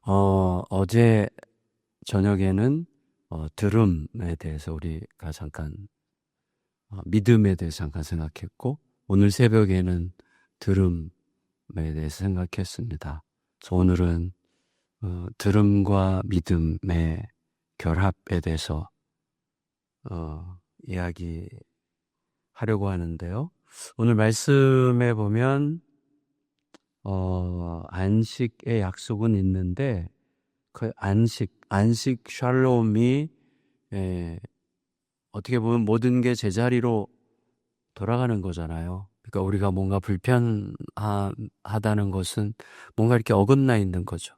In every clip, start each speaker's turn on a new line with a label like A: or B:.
A: 어제 저녁에는 들음에 대해서 우리가 잠깐 믿음에 대해서 잠깐 생각했고, 오늘 새벽에는 들음에 대해서 생각했습니다. 그래서 오늘은 들음과 믿음의 결합에 대해서 이야기하려고 하는데요. 오늘 말씀에 보면 안식의 약속은 있는데, 그 안식 샬롬이 어떻게 보면 모든 게 제자리로 돌아가는 거잖아요. 그러니까 우리가 뭔가 불편하다는 것은 뭔가 이렇게 어긋나 있는 거죠.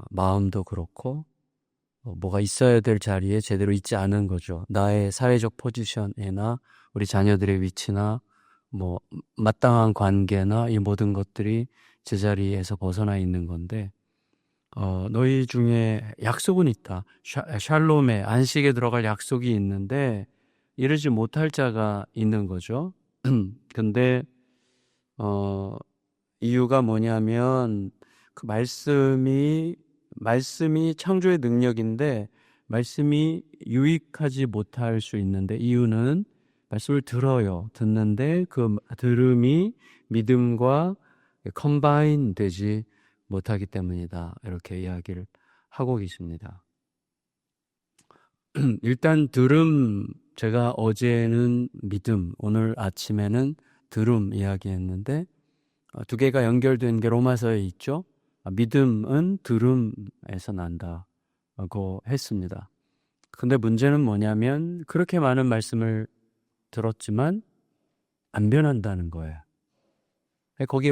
A: 마음도 그렇고 뭐가 있어야 될 자리에 제대로 있지 않은 거죠. 나의 사회적 포지션이나 우리 자녀들의 위치나 뭐 마땅한 관계나 이 모든 것들이 제자리에서 벗어나 있는 건데, 너희 중에 약속은 있다. 샬롬의 안식에 들어갈 약속이 있는데 이르지 못할 자가 있는 거죠. 근데 이유가 뭐냐면 그 말씀이 창조의 능력인데 말씀이 유익하지 못할 수 있는데, 이유는 말씀을 듣는데 그 들음이 믿음과 컴바인 되지 못하기 때문이다. 이렇게 이야기를 하고 계십니다. 일단 제가 어제는 믿음, 오늘 아침에는 들음 이야기했는데 두 개가 연결된 게 로마서에 있죠. 믿음은 들음에서 난다고 했습니다. 근데 문제는 뭐냐면 그렇게 많은 말씀을 들었지만 안 변한다는 거예요. 거기에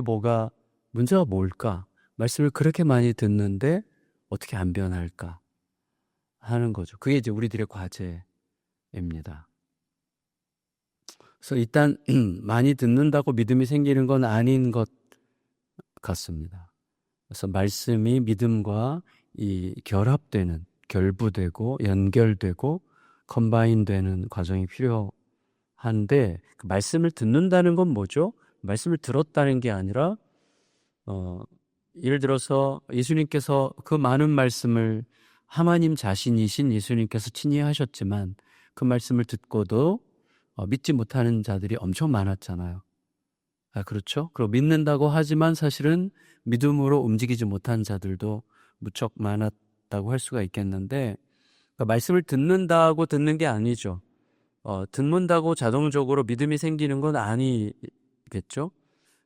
A: 문제가 뭘까? 말씀을 그렇게 많이 듣는데 어떻게 안 변할까 하는 거죠. 그게 이제 우리들의 과제입니다. 그래서 일단 많이 듣는다고 믿음이 생기는 건 아닌 것 같습니다. 그래서 말씀이 믿음과 결부되고 연결되고 컴바인되는 과정이 필요한데, 그 말씀을 듣는다는 건 뭐죠? 말씀을 들었다는 게 아니라 예를 들어서 예수님께서 그 많은 말씀을 하나님 자신이신 예수님께서 친히 하셨지만 그 말씀을 듣고도 믿지 못하는 자들이 엄청 많았잖아요. 그렇죠? 그리고 믿는다고 하지만 사실은 믿음으로 움직이지 못한 자들도 무척 많았다고 할 수가 있겠는데, 그러니까 말씀을 듣는다고 듣는 게 아니죠. 듣는다고 자동적으로 믿음이 생기는 건 아니겠죠?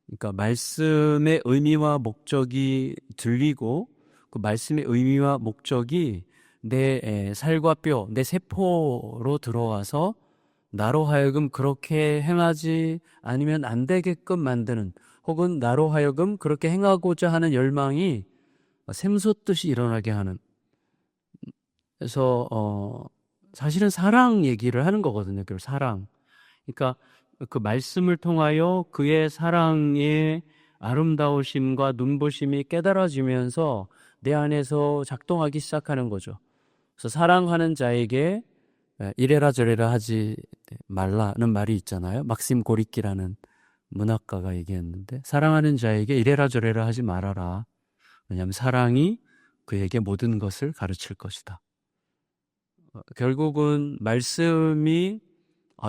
A: 그러니까 말씀의 의미와 목적이 들리고 그 말씀의 의미와 목적이 내 살과 뼈, 내 세포로 들어와서 나로 하여금 그렇게 행하지 아니면 안 되게끔 만드는, 혹은 나로 하여금 그렇게 행하고자 하는 열망이 샘솟듯이 일어나게 하는. 그래서 사실은 사랑 얘기를 하는 거거든요. 그 사랑. 그러니까 그 말씀을 통하여 그의 사랑의 아름다우심과 눈부심이 깨달아지면서 내 안에서 작동하기 시작하는 거죠. 그래서 사랑하는 자에게 이래라 저래라 하지 말라는 말이 있잖아요. 막심 고리키라는 문학가가 얘기했는데, 사랑하는 자에게 이래라 저래라 하지 말아라. 왜냐하면 사랑이 그에게 모든 것을 가르칠 것이다. 결국은 말씀이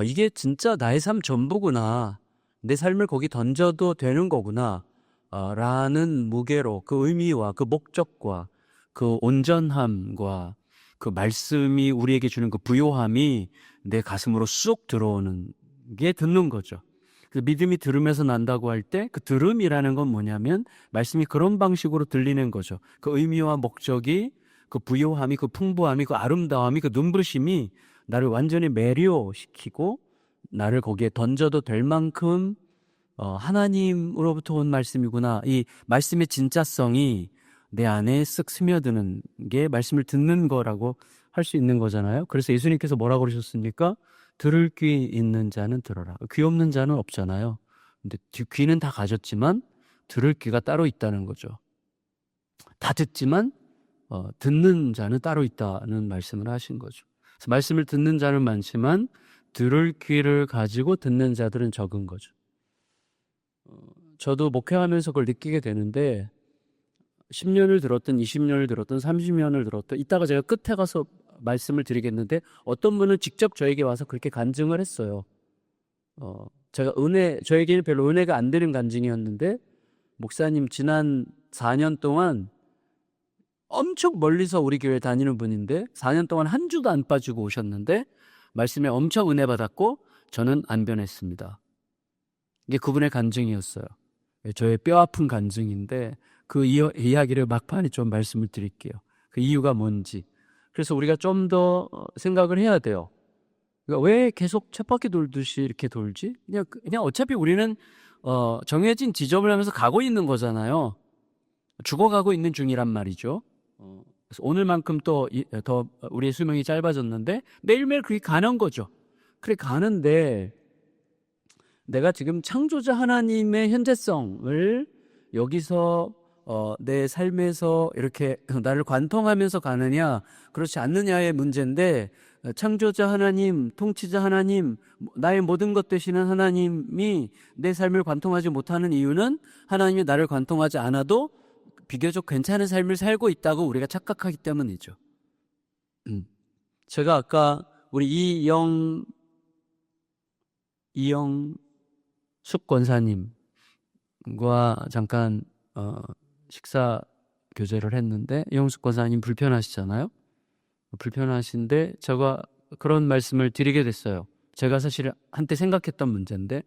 A: 이게 진짜 나의 삶 전부구나, 내 삶을 거기 던져도 되는 거구나 라는 무게로 그 의미와 그 목적과 그 온전함과 그 말씀이 우리에게 주는 그 부요함이 내 가슴으로 쑥 들어오는 게 듣는 거죠. 그 믿음이 들음에서 난다고 할 때 그 들음이라는 건 뭐냐면 말씀이 그런 방식으로 들리는 거죠. 그 의미와 목적이, 그 부요함이, 그 풍부함이, 그 아름다움이, 그 눈부심이 나를 완전히 매료시키고 나를 거기에 던져도 될 만큼 하나님으로부터 온 말씀이구나, 이 말씀의 진짜성이 내 안에 쓱 스며드는 게 말씀을 듣는 거라고 할 수 있는 거잖아요. 그래서 예수님께서 뭐라고 그러셨습니까? 들을 귀 있는 자는 들어라. 귀 없는 자는 없잖아요. 근데 귀는 다 가졌지만 들을 귀가 따로 있다는 거죠. 다 듣지만 듣는 자는 따로 있다는 말씀을 하신 거죠. 그래서 말씀을 듣는 자는 많지만 들을 귀를 가지고 듣는 자들은 적은 거죠. 저도 목회하면서 그걸 느끼게 되는데, 10년을 들었든 20년을 들었든 30년을 들었든 이따가 제가 끝에 가서 말씀을 드리겠는데 어떤 분은 직접 저에게 와서 그렇게 간증을 했어요. 제가 저에게는 별로 은혜가 안 되는 간증이었는데 목사님 지난 4년 동안 엄청 멀리서 우리 교회 다니는 분인데 4년 동안 한 주도 안 빠지고 오셨는데 말씀에 엄청 은혜 받았고 저는 안 변했습니다. 이게 그분의 간증이었어요. 저의 뼈아픈 간증인데 그 이야기를 막판에 좀 말씀을 드릴게요. 그 이유가 뭔지. 그래서 우리가 좀 더 생각을 해야 돼요. 그러니까 왜 계속 쳇바퀴 돌듯이 이렇게 돌지? 그냥 어차피 우리는 정해진 지점을 하면서 가고 있는 거잖아요. 죽어가고 있는 중이란 말이죠. 그래서 오늘만큼 또 더 우리의 수명이 짧아졌는데 매일매일 그게 가는 거죠. 그래 가는데 내가 지금 창조자 하나님의 현재성을 여기서 내 삶에서 이렇게 나를 관통하면서 가느냐 그렇지 않느냐의 문제인데 창조자 하나님, 통치자 하나님, 나의 모든 것 되시는 하나님이 내 삶을 관통하지 못하는 이유는 하나님이 나를 관통하지 않아도 비교적 괜찮은 삶을 살고 있다고 우리가 착각하기 때문이죠. 제가 아까 우리 이영숙 권사님과 잠깐 식사 교제를 했는데 이영숙 권사님 불편하시잖아요. 불편하신데 제가 그런 말씀을 드리게 됐어요. 제가 사실 한때 생각했던 문제인데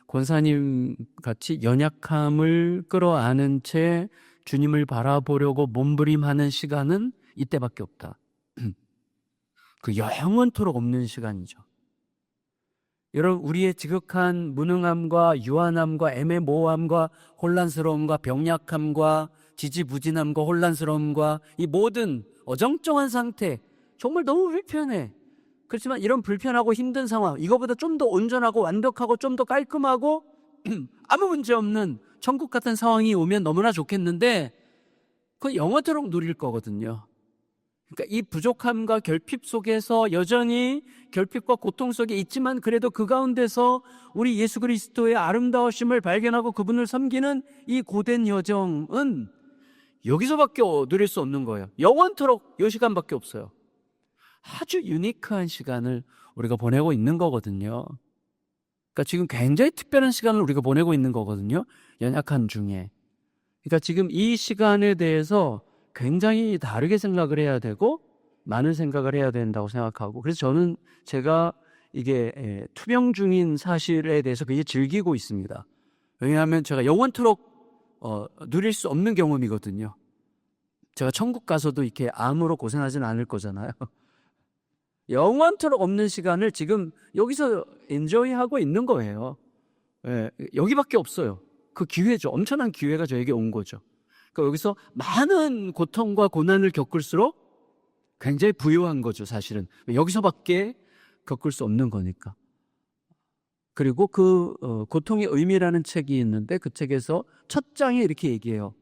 A: 권사님 같이 연약함을 끌어안은 채 주님을 바라보려고 몸부림하는 시간은 이때밖에 없다. 그 영원토록 없는 시간이죠. 여러분 우리의 지극한 무능함과 유한함과 애매모호함과 혼란스러움과 병약함과 지지부진함과 혼란스러움과 이 모든 어정쩡한 상태 정말 너무 불편해. 그렇지만 이런 불편하고 힘든 상황 이거보다 좀 더 온전하고 완벽하고 좀 더 깔끔하고 아무 문제 없는 천국 같은 상황이 오면 너무나 좋겠는데 그건 영원토록 누릴 거거든요. 그러니까 이 부족함과 결핍 속에서 여전히 결핍과 고통 속에 있지만 그래도 그 가운데서 우리 예수 그리스도의 아름다우심을 발견하고 그분을 섬기는 이 고된 여정은 여기서밖에 누릴 수 없는 거예요. 영원토록 이 시간밖에 없어요. 아주 유니크한 시간을 우리가 보내고 있는 거거든요. 그러니까 지금 굉장히 특별한 시간을 우리가 보내고 있는 거거든요. 연약한 중에. 그러니까 지금 이 시간에 대해서 굉장히 다르게 생각을 해야 되고 많은 생각을 해야 된다고 생각하고 그래서 저는 제가 이게 투병 중인 사실에 대해서 굉장히 즐기고 있습니다. 왜냐하면 제가 영원토록 누릴 수 없는 경험이거든요. 제가 천국 가서도 이렇게 암으로 고생하지는 않을 거잖아요. 영원토록 없는 시간을 지금 여기서 엔조이하고 있는 거예요. 여기밖에 없어요. 그 기회죠. 엄청난 기회가 저에게 온 거죠. 그러니까 여기서 많은 고통과 고난을 겪을수록 굉장히 부유한 거죠, 사실은. 여기서밖에 겪을 수 없는 거니까. 그리고 그 고통의 의미라는 책이 있는데 그 책에서 첫 장에 이렇게 얘기해요.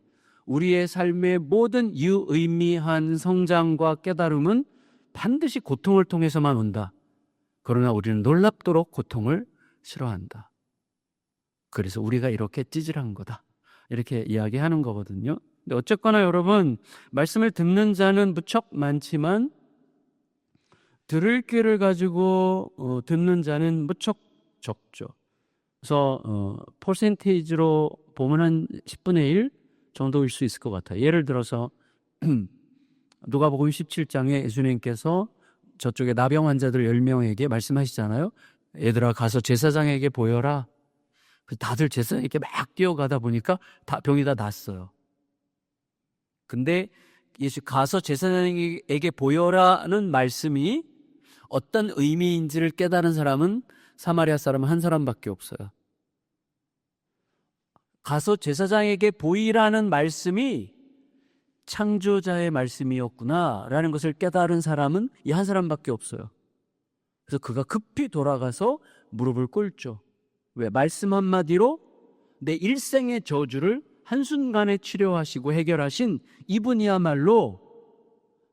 A: 우리의 삶의 모든 유의미한 성장과 깨달음은 반드시 고통을 통해서만 온다. 그러나 우리는 놀랍도록 고통을 싫어한다. 그래서 우리가 이렇게 찌질한 거다. 이렇게 이야기하는 거거든요. 근데 어쨌거나 여러분 말씀을 듣는 자는 무척 많지만 들을 귀를 가지고 듣는 자는 무척 적죠. 그래서 퍼센테이지로 보면 한 10분의 1 정도일 수 있을 것 같아요. 예를 들어서 누가복음 17장에 예수님께서 저쪽에 나병 환자들 10명에게 말씀하시잖아요. 얘들아 가서 제사장에게 보여라. 다들 제사장에게 막 뛰어가다 보니까 병이 다 났어요. 근데 예수 가서 제사장에게 보여라는 말씀이 어떤 의미인지를 깨달은 사람은 사마리아 사람은 한 사람밖에 없어요. 가서 제사장에게 보이라는 말씀이 창조자의 말씀이었구나라는 것을 깨달은 사람은 이 한 사람밖에 없어요. 그래서 그가 급히 돌아가서 무릎을 꿇죠. 왜? 말씀 한마디로 내 일생의 저주를 한순간에 치료하시고 해결하신 이분이야말로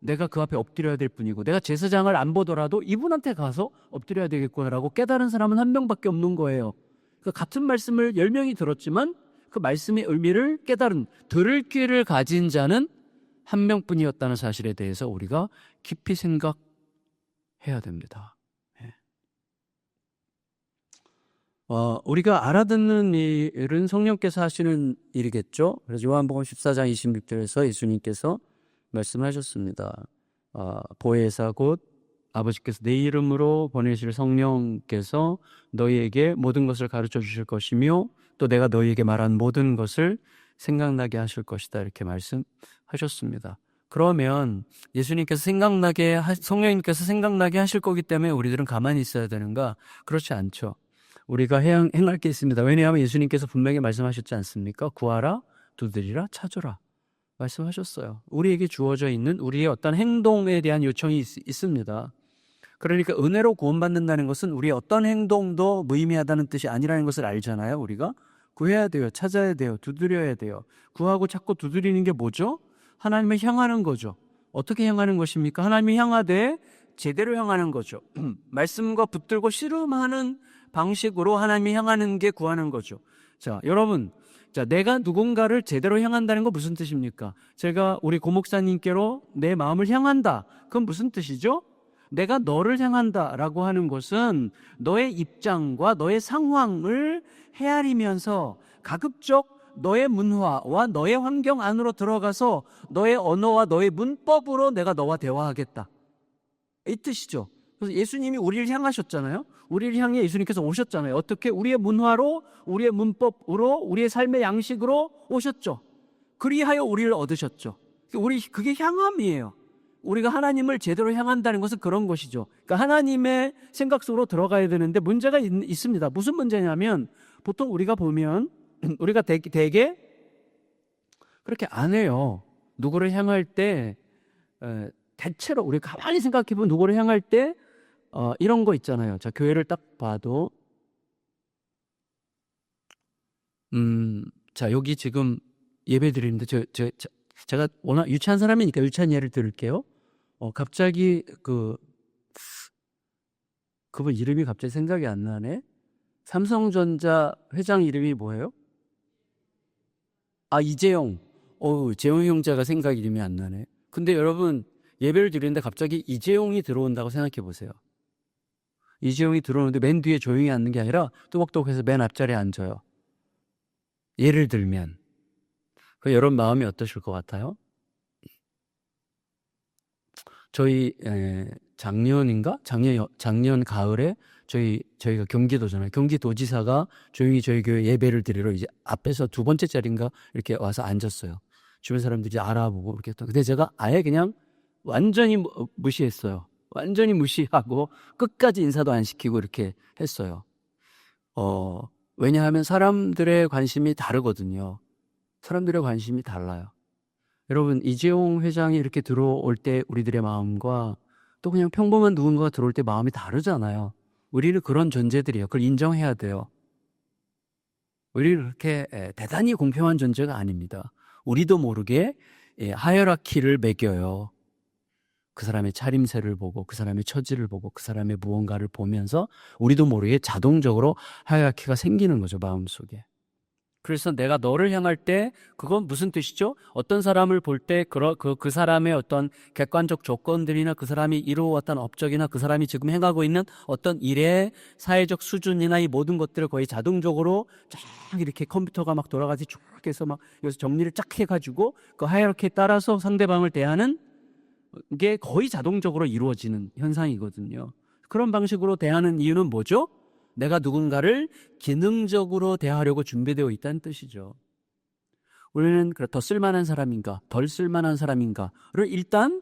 A: 내가 그 앞에 엎드려야 될 뿐이고 내가 제사장을 안 보더라도 이분한테 가서 엎드려야 되겠구나라고 깨달은 사람은 한 명밖에 없는 거예요. 그러니까 같은 말씀을 10명이 들었지만 그 말씀의 의미를 깨달은, 들을 귀를 가진 자는 한 명뿐이었다는 사실에 대해서 우리가 깊이 생각해야 됩니다. 우리가 알아듣는 일은 성령께서 하시는 일이겠죠. 그래서 요한복음 14장 26절에서 예수님께서 말씀하셨습니다. 보혜사 곧 아버지께서 내 이름으로 보내실 성령께서 너희에게 모든 것을 가르쳐 주실 것이며 또 내가 너희에게 말한 모든 것을 생각나게 하실 것이다, 이렇게 말씀하셨습니다. 그러면 예수님께서 성령님께서 생각나게 하실 거기 때문에 우리들은 가만히 있어야 되는가? 그렇지 않죠. 우리가 행할 게 있습니다. 왜냐하면 예수님께서 분명히 말씀하셨지 않습니까? 구하라, 두드리라, 찾으라 말씀하셨어요. 우리에게 주어져 있는 우리의 어떤 행동에 대한 요청이 있습니다. 그러니까 은혜로 구원받는다는 것은 우리의 어떤 행동도 무의미하다는 뜻이 아니라는 것을 알잖아요. 우리가 구해야 돼요. 찾아야 돼요. 두드려야 돼요. 구하고 찾고 두드리는 게 뭐죠? 하나님을 향하는 거죠. 어떻게 향하는 것입니까? 하나님을 향하되 제대로 향하는 거죠. 말씀과 붙들고 씨름하는 방식으로 하나님이 향하는 게 구하는 거죠. 자, 여러분, 내가 누군가를 제대로 향한다는 건 무슨 뜻입니까? 제가 우리 고목사님께로 내 마음을 향한다. 그건 무슨 뜻이죠? 내가 너를 향한다라고 하는 것은 너의 입장과 너의 상황을 헤아리면서 가급적 너의 문화와 너의 환경 안으로 들어가서 너의 언어와 너의 문법으로 내가 너와 대화하겠다, 이 뜻이죠. 그래서 예수님이 우리를 향하셨잖아요. 우리를 향해 예수님께서 오셨잖아요. 어떻게? 우리의 문화로, 우리의 문법으로, 우리의 삶의 양식으로 오셨죠. 그리하여 우리를 얻으셨죠. 그게 향함이에요. 우리가 하나님을 제대로 향한다는 것은 그런 것이죠. 그러니까 하나님의 생각 속으로 들어가야 되는데 문제가 있습니다. 무슨 문제냐면 보통 우리가 보면 우리가 되게 그렇게 안 해요. 누구를 향할 때 대체로 우리가 가만히 생각해 보면 누구를 향할 때 이런 거 있잖아요. 자, 교회를 딱 봐도 자, 여기 지금 예배 드리는데 제가 워낙 유치한 사람이니까 유치한 예를 들을게요. 갑자기 그분 이름이 갑자기 생각이 안 나네. 삼성전자 회장 이름이 뭐예요? 이재용. 재용 형제가 생각 이름이 안 나네. 근데 여러분, 예배를 드리는데 갑자기 이재용이 들어온다고 생각해 보세요. 이재용이 들어오는데 맨 뒤에 조용히 앉는 게 아니라 뚜벅뚜벅해서 맨 앞자리에 앉아요. 예를 들면 여러분 마음이 어떠실 것 같아요? 저희 작년 가을에 저희가 경기도잖아요. 경기도지사가 조용히 저희 교회 예배를 드리러 이제 앞에서 두 번째 자리인가 이렇게 와서 앉았어요. 주변 사람들이 알아보고 이렇게 했던. 근데 제가 아예 그냥 완전히 무시했어요. 완전히 무시하고 끝까지 인사도 안 시키고 이렇게 했어요. 왜냐하면 사람들의 관심이 다르거든요. 사람들의 관심이 달라요. 여러분, 이재용 회장이 이렇게 들어올 때 우리들의 마음과 또 그냥 평범한 누군가가 들어올 때 마음이 다르잖아요. 우리는 그런 존재들이에요. 그걸 인정해야 돼요. 우리는 그렇게 대단히 공평한 존재가 아닙니다. 우리도 모르게 하이어라키를 매겨요. 그 사람의 차림새를 보고 그 사람의 처지를 보고 그 사람의 무언가를 보면서 우리도 모르게 자동적으로 하이어라키가 생기는 거죠, 마음속에. 그래서 내가 너를 향할 때 그건 무슨 뜻이죠? 어떤 사람을 볼 때 그 사람의 어떤 객관적 조건들이나 그 사람이 이루어왔던 업적이나 그 사람이 지금 행하고 있는 어떤 일의 사회적 수준이나 이 모든 것들을 거의 자동적으로 쫙 이렇게 컴퓨터가 막 돌아가지 쭉 해서 막 여기서 정리를 쫙 해가지고 그 하이어라키에 따라서 상대방을 대하는 게 거의 자동적으로 이루어지는 현상이거든요. 그런 방식으로 대하는 이유는 뭐죠? 내가 누군가를 기능적으로 대하려고 준비되어 있다는 뜻이죠. 우리는 더 쓸만한 사람인가, 덜 쓸만한 사람인가를 일단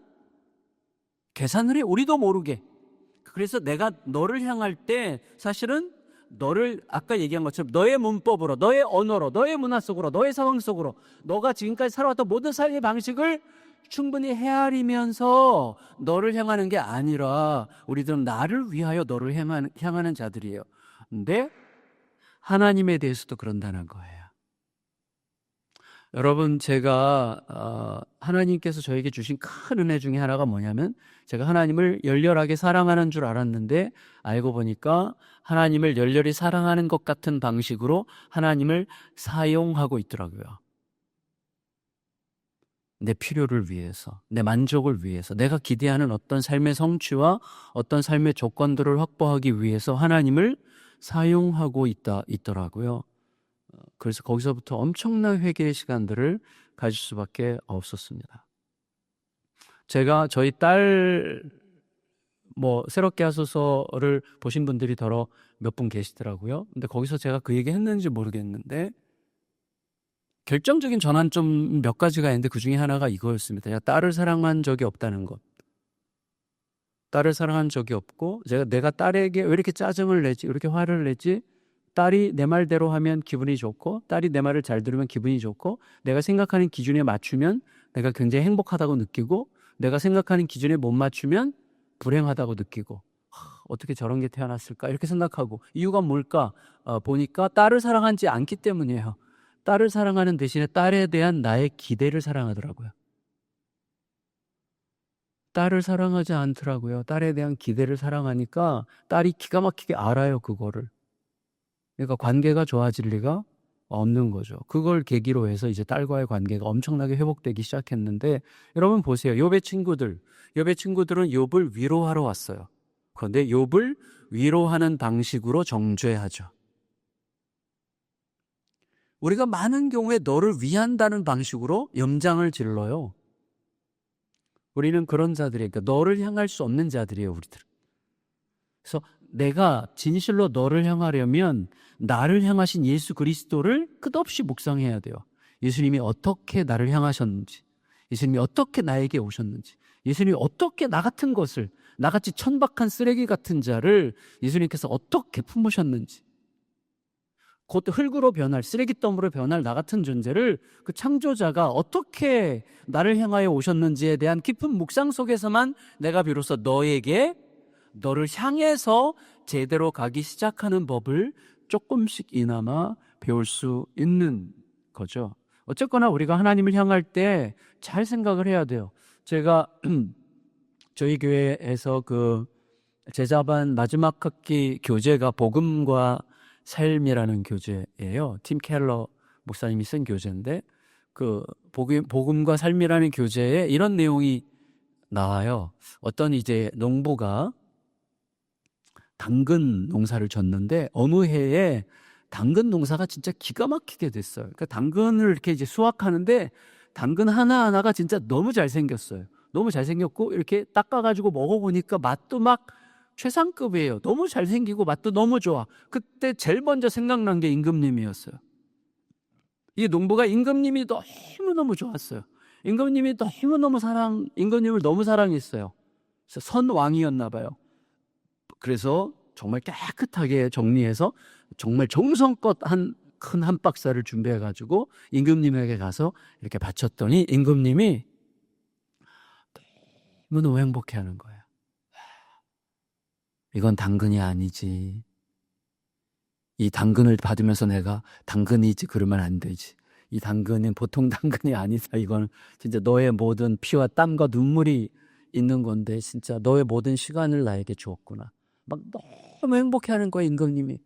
A: 계산을 해, 우리도 모르게. 그래서 내가 너를 향할 때 사실은 너를 아까 얘기한 것처럼 너의 문법으로, 너의 언어로, 너의 문화 속으로, 너의 상황 속으로 너가 지금까지 살아왔던 모든 삶의 방식을 충분히 헤아리면서 너를 향하는 게 아니라 우리들은 나를 위하여 너를 향하는 자들이에요. 근데 하나님에 대해서도 그런다는 거예요. 여러분, 제가 하나님께서 저에게 주신 큰 은혜 중에 하나가 뭐냐면, 제가 하나님을 열렬하게 사랑하는 줄 알았는데 알고 보니까 하나님을 열렬히 사랑하는 것 같은 방식으로 하나님을 사용하고 있더라고요. 내 필요를 위해서, 내 만족을 위해서, 내가 기대하는 어떤 삶의 성취와 어떤 삶의 조건들을 확보하기 위해서 하나님을 사용하고 있더라고요. 그래서 거기서부터 엄청난 회개의 시간들을 가질 수밖에 없었습니다. 제가 저희 딸 새롭게 하소서를 보신 분들이 더러 몇 분 계시더라고요. 근데 거기서 제가 그 얘기 했는지 모르겠는데 결정적인 전환점 몇 가지가 있는데 그 중에 하나가 이거였습니다. 딸을 사랑한 적이 없다는 것. 딸을 사랑한 적이 없고 내가 딸에게 왜 이렇게 짜증을 내지, 왜 이렇게 화를 내지, 딸이 내 말대로 하면 기분이 좋고 딸이 내 말을 잘 들으면 기분이 좋고 내가 생각하는 기준에 맞추면 내가 굉장히 행복하다고 느끼고 내가 생각하는 기준에 못 맞추면 불행하다고 느끼고 어떻게 저런 게 태어났을까 이렇게 생각하고 이유가 뭘까 보니까 딸을 사랑하지 않기 때문이에요. 딸을 사랑하는 대신에 딸에 대한 나의 기대를 사랑하더라고요. 딸을 사랑하지 않더라고요. 딸에 대한 기대를 사랑하니까 딸이 기가 막히게 알아요, 그거를. 그러니까 관계가 좋아질 리가 없는 거죠. 그걸 계기로 해서 이제 딸과의 관계가 엄청나게 회복되기 시작했는데 여러분 보세요. 욥의 친구들은 욥을 위로하러 왔어요. 그런데 욥을 위로하는 방식으로 정죄하죠. 우리가 많은 경우에 너를 위한다는 방식으로 염장을 질러요. 우리는 그런 자들이에요. 그러니까 너를 향할 수 없는 자들이에요, 우리들. 그래서 내가 진실로 너를 향하려면 나를 향하신 예수 그리스도를 끝없이 묵상해야 돼요. 예수님이 어떻게 나를 향하셨는지, 예수님이 어떻게 나에게 오셨는지, 예수님이 어떻게 나 같은 것을, 나같이 천박한 쓰레기 같은 자를 예수님께서 어떻게 품으셨는지, 곧 흙으로 변할, 쓰레기더미로 변할 나 같은 존재를 그 창조자가 어떻게 나를 향하여 오셨는지에 대한 깊은 묵상 속에서만 내가 비로소 너를 향해서 제대로 가기 시작하는 법을 조금씩이나마 배울 수 있는 거죠. 어쨌거나 우리가 하나님을 향할 때 잘 생각을 해야 돼요. 제가 저희 교회에서 그 제자반 마지막 학기 교재가 복음과 삶이라는 교재예요. 팀 켈러 목사님이 쓴 교재인데 그 복음과 삶이라는 교재에 이런 내용이 나와요. 어떤 이제 농부가 당근 농사를 졌는데 어느 해에 당근 농사가 진짜 기가 막히게 됐어요. 그러니까 당근을 이렇게 이제 수확하는데 당근 하나하나가 진짜 너무 잘생겼어요. 너무 잘생겼고 이렇게 닦아가지고 먹어보니까 맛도 막 최상급이에요. 너무 잘생기고 맛도 너무 좋아. 그때 제일 먼저 생각난 게 임금님이었어요. 이 농부가 임금님이 너무너무 좋았어요. 임금님을 너무 사랑했어요. 그래서 선왕이었나 봐요. 그래서 정말 깨끗하게 정리해서 정말 정성껏 큰 한 박스를 준비해가지고 임금님에게 가서 이렇게 바쳤더니 임금님이 너무 행복해하는 거예요. 이건 당근이 아니지. 이 당근을 받으면서 내가 당근이지 그러면 안 되지. 이 당근은 보통 당근이 아니다. 이건 진짜 너의 모든 피와 땀과 눈물이 있는 건데 진짜 너의 모든 시간을 나에게 주었구나. 막 너무 행복해하는 거야 임금님이.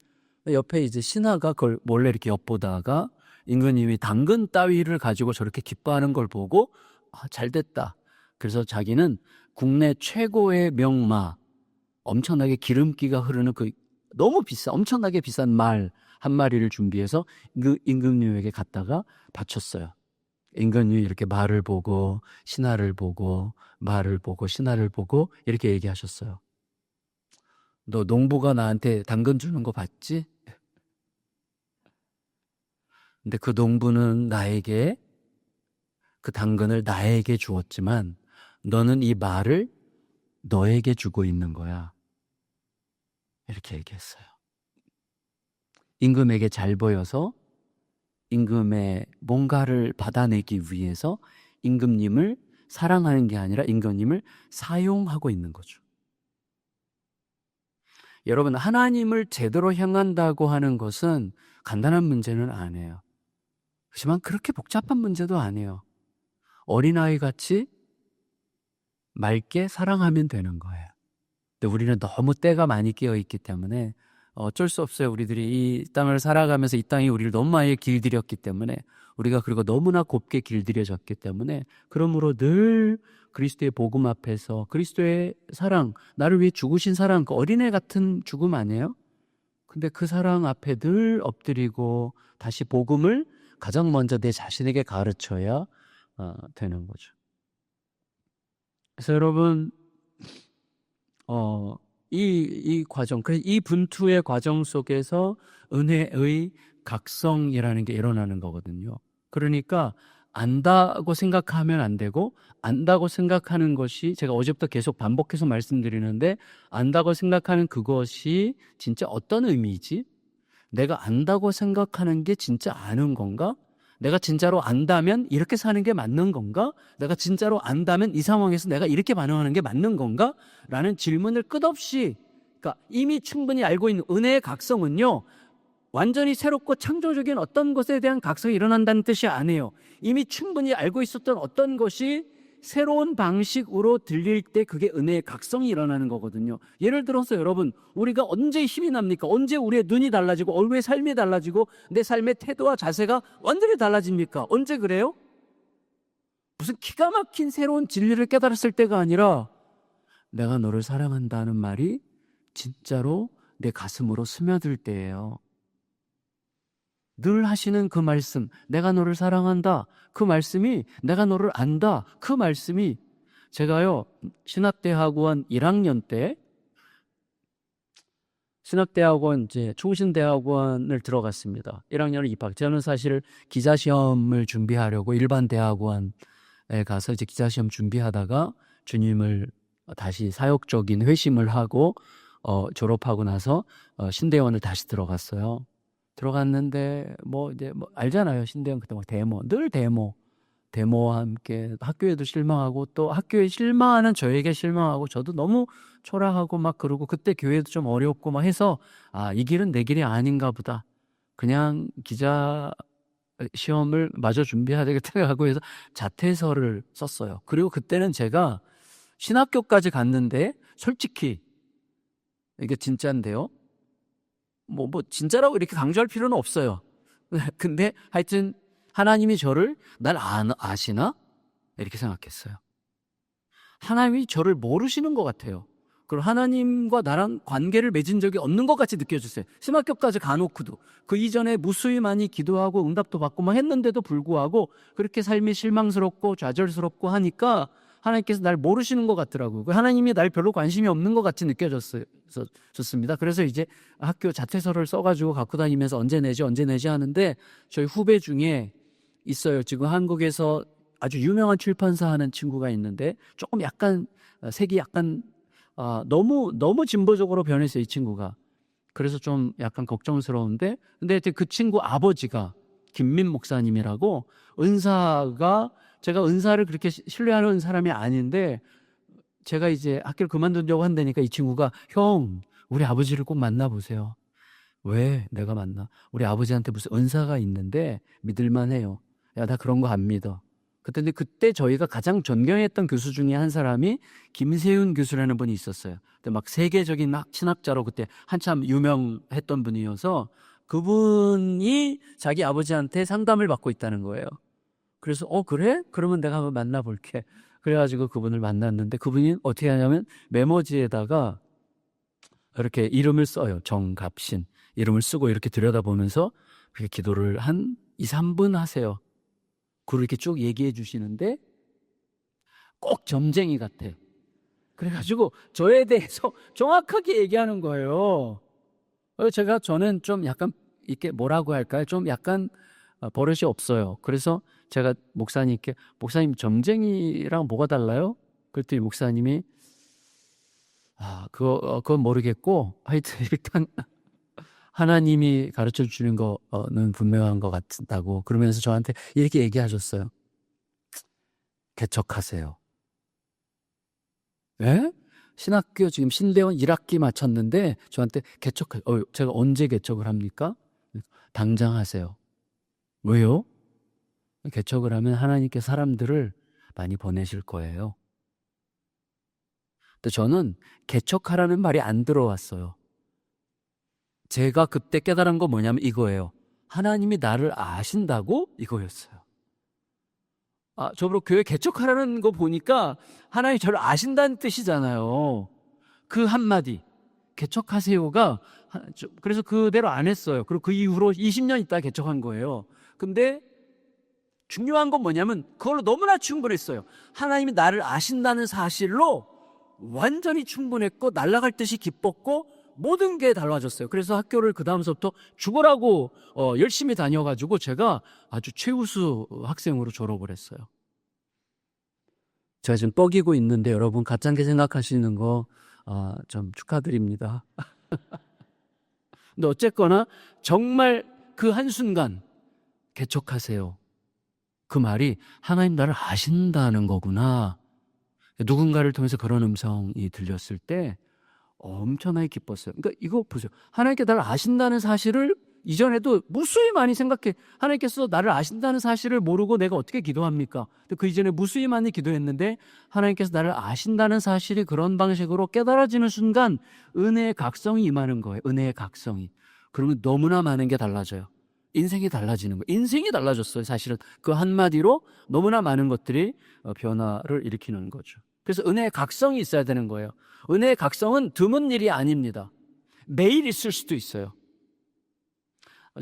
A: 옆에 이제 신하가 그걸 몰래 이렇게 엿보다가 임금님이 당근 따위를 가지고 저렇게 기뻐하는 걸 보고 잘 됐다. 그래서 자기는 국내 최고의 명마, 엄청나게 기름기가 흐르는 그 너무 엄청나게 비싼 말 한 마리를 준비해서 임금님에게 갖다가 바쳤어요. 임금님이 이렇게 말을 보고 신하를 보고 말을 보고 신하를 보고 이렇게 얘기하셨어요. 너 농부가 나한테 당근 주는 거 봤지? 근데 그 농부는 그 당근을 나에게 주었지만 너는 이 말을 너에게 주고 있는 거야. 이렇게 얘기했어요. 임금에게 잘 보여서 임금의 뭔가를 받아내기 위해서 임금님을 사랑하는 게 아니라 임금님을 사용하고 있는 거죠. 여러분, 하나님을 제대로 향한다고 하는 것은 간단한 문제는 아니에요. 그렇지만 그렇게 복잡한 문제도 아니에요. 어린아이 같이 맑게 사랑하면 되는 거예요. 근데 우리는 너무 때가 많이 끼어 있기 때문에 어쩔 수 없어요. 우리들이 이 땅을 살아가면서 이 땅이 우리를 너무 많이 길들였기 때문에, 우리가 그리고 너무나 곱게 길들여졌기 때문에, 그러므로 늘 그리스도의 복음 앞에서 그리스도의 사랑, 나를 위해 죽으신 사랑, 그 어린애 같은 죽음 아니에요? 근데 그 사랑 앞에 늘 엎드리고 다시 복음을 가장 먼저 내 자신에게 가르쳐야 되는 거죠. 그래서 여러분, 이 과정, 이 분투의 과정 속에서 은혜의 각성이라는 게 일어나는 거거든요. 그러니까 안다고 생각하면 안 되고, 안다고 생각하는 것이, 제가 어제부터 계속 반복해서 말씀드리는데, 안다고 생각하는 그것이 진짜 어떤 의미이지? 내가 안다고 생각하는 게 진짜 아는 건가? 내가 진짜로 안다면 이렇게 사는 게 맞는 건가? 내가 진짜로 안다면 이 상황에서 내가 이렇게 반응하는 게 맞는 건가? 라는 질문을 끝없이, 그러니까 이미 충분히 알고 있는 은혜의 각성은요, 완전히 새롭고 창조적인 어떤 것에 대한 각성이 일어난다는 뜻이 아니에요. 이미 충분히 알고 있었던 어떤 것이 새로운 방식으로 들릴 때 그게 은혜의 각성이 일어나는 거거든요. 예를 들어서 여러분, 우리가 언제 힘이 납니까? 언제 우리의 눈이 달라지고 얼굴의 삶이 달라지고 내 삶의 태도와 자세가 완전히 달라집니까? 언제 그래요? 무슨 기가 막힌 새로운 진리를 깨달았을 때가 아니라, 내가 너를 사랑한다는 말이 진짜로 내 가슴으로 스며들 때예요. 늘 하시는 그 말씀, 내가 너를 사랑한다, 그 말씀이, 내가 너를 안다, 그 말씀이, 제가요 신학대학원 1학년 때, 신학대학원 이제 총신대학원을 들어갔습니다. 1학년을 입학. 저는 사실 기자시험을 준비하려고 일반 대학원에 가서 이제 기자시험 준비하다가 주님을 다시 사역적인 회심을 하고 졸업하고 나서 신대원을 다시 들어갔어요. 들어갔는데 이제 알잖아요. 신대원 그때 막 늘 데모와 함께 학교에도 실망하고, 또 학교에 실망하는 저에게 실망하고, 저도 너무 초라하고 막 그러고, 그때 교회도 좀 어렵고 막 해서, 이 길은 내 길이 아닌가 보다, 그냥 기자 시험을 마저 준비해야 되겠다 하고 해서 자퇴서를 썼어요. 그리고 그때는 제가 신학교까지 갔는데, 솔직히 이게 진짜인데요, 진짜라고 이렇게 강조할 필요는 없어요. 근데 하여튼 하나님이 저를 아시나? 이렇게 생각했어요. 하나님이 저를 모르시는 것 같아요. 그리고 하나님과 나랑 관계를 맺은 적이 없는 것 같이 느껴졌어요. 신학교까지 가놓고도. 그 이전에 무수히 많이 기도하고 응답도 받고 막 했는데도 불구하고 그렇게 삶이 실망스럽고 좌절스럽고 하니까 하나님께서 날 모르시는 것 같더라고요. 하나님이 날 별로 관심이 없는 것 같이 느껴졌습니다. 그래서 이제 학교 자퇴서를 써가지고 갖고 다니면서 언제 내지 하는데, 저희 후배 중에 있어요. 지금 한국에서 아주 유명한 출판사 하는 친구가 있는데, 조금 약간 색이 약간 너무 진보적으로 변했어요, 이 친구가. 그래서 좀 약간 걱정스러운데, 근데 그 친구 아버지가 김민 목사님이라고, 제가 은사를 그렇게 신뢰하는 사람이 아닌데, 제가 이제 학교를 그만두려고 한다니까 이 친구가, 형, 우리 아버지를 꼭 만나보세요. 왜 내가 만나? 우리 아버지한테 무슨 은사가 있는데 믿을만 해요. 야, 나 그런 거 안 믿어. 그때 저희가 가장 존경했던 교수 중에 한 사람이 김세윤 교수라는 분이 있었어요. 근데 막 세계적인 신학자로 그때 한참 유명했던 분이어서, 그분이 자기 아버지한테 상담을 받고 있다는 거예요. 그래서 그래? 그러면 내가 한번 만나볼게. 그래가지고 그분을 만났는데, 그분이 어떻게 하냐면 메모지에다가 이렇게 이름을 써요. 정갑신 이름을 쓰고 이렇게 들여다보면서 그렇게 기도를 한 2, 3분 하세요. 그걸 이렇게 쭉 얘기해 주시는데 꼭 점쟁이 같아. 그래가지고 저에 대해서 정확하게 얘기하는 거예요. 저는 좀 약간 이렇게 뭐라고 할까요? 좀 약간 버릇이 없어요. 그래서 제가 목사님께, 목사님 점쟁이랑 뭐가 달라요? 그랬더니 목사님이 그건 모르겠고, 하여튼 일단 하나님이 가르쳐 주는 거는 분명한 것 같다고, 그러면서 저한테 이렇게 얘기하셨어요. 개척하세요. 예? 신학교 지금 신대원 1학기 마쳤는데 저한테 제가 언제 개척을 합니까? 당장 하세요. 왜요? 개척을 하면 하나님께 사람들을 많이 보내실 거예요. 근데 저는 개척하라는 말이 안 들어왔어요. 제가 그때 깨달은 거 뭐냐면 이거예요. 하나님이 나를 아신다고? 이거였어요. 저보고 교회 개척하라는 거 보니까 하나님이 저를 아신다는 뜻이잖아요. 그 한마디 개척하세요가, 그래서 그대로 안 했어요. 그리고 그 이후로 20년 있다 개척한 거예요. 근데 중요한 건 뭐냐면 그걸로 너무나 충분했어요. 하나님이 나를 아신다는 사실로 완전히 충분했고 날아갈 듯이 기뻤고 모든 게 달라졌어요. 그래서 학교를 그 다음서부터 죽으라고 열심히 다녀가지고 제가 아주 최우수 학생으로 졸업을 했어요. 제가 지금 뻐기고 있는데 여러분 가짜게 생각하시는 거 좀 축하드립니다. 근데 어쨌거나 정말 그 한순간 개척하세요. 그 말이 하나님 나를 아신다는 거구나. 누군가를 통해서 그런 음성이 들렸을 때 엄청나게 기뻤어요. 그러니까 이거 보세요. 하나님께 나를 아신다는 사실을 이전에도 무수히 많이 생각해. 하나님께서 나를 아신다는 사실을 모르고 내가 어떻게 기도합니까? 그 이전에 무수히 많이 기도했는데 하나님께서 나를 아신다는 사실이 그런 방식으로 깨달아지는 순간 은혜의 각성이 임하는 거예요. 은혜의 각성이. 그러면 너무나 많은 게 달라져요. 인생이 달라지는 거예요. 인생이 달라졌어요. 사실은 그 한마디로 너무나 많은 것들이 변화를 일으키는 거죠. 그래서 은혜의 각성이 있어야 되는 거예요. 은혜의 각성은 드문 일이 아닙니다. 매일 있을 수도 있어요.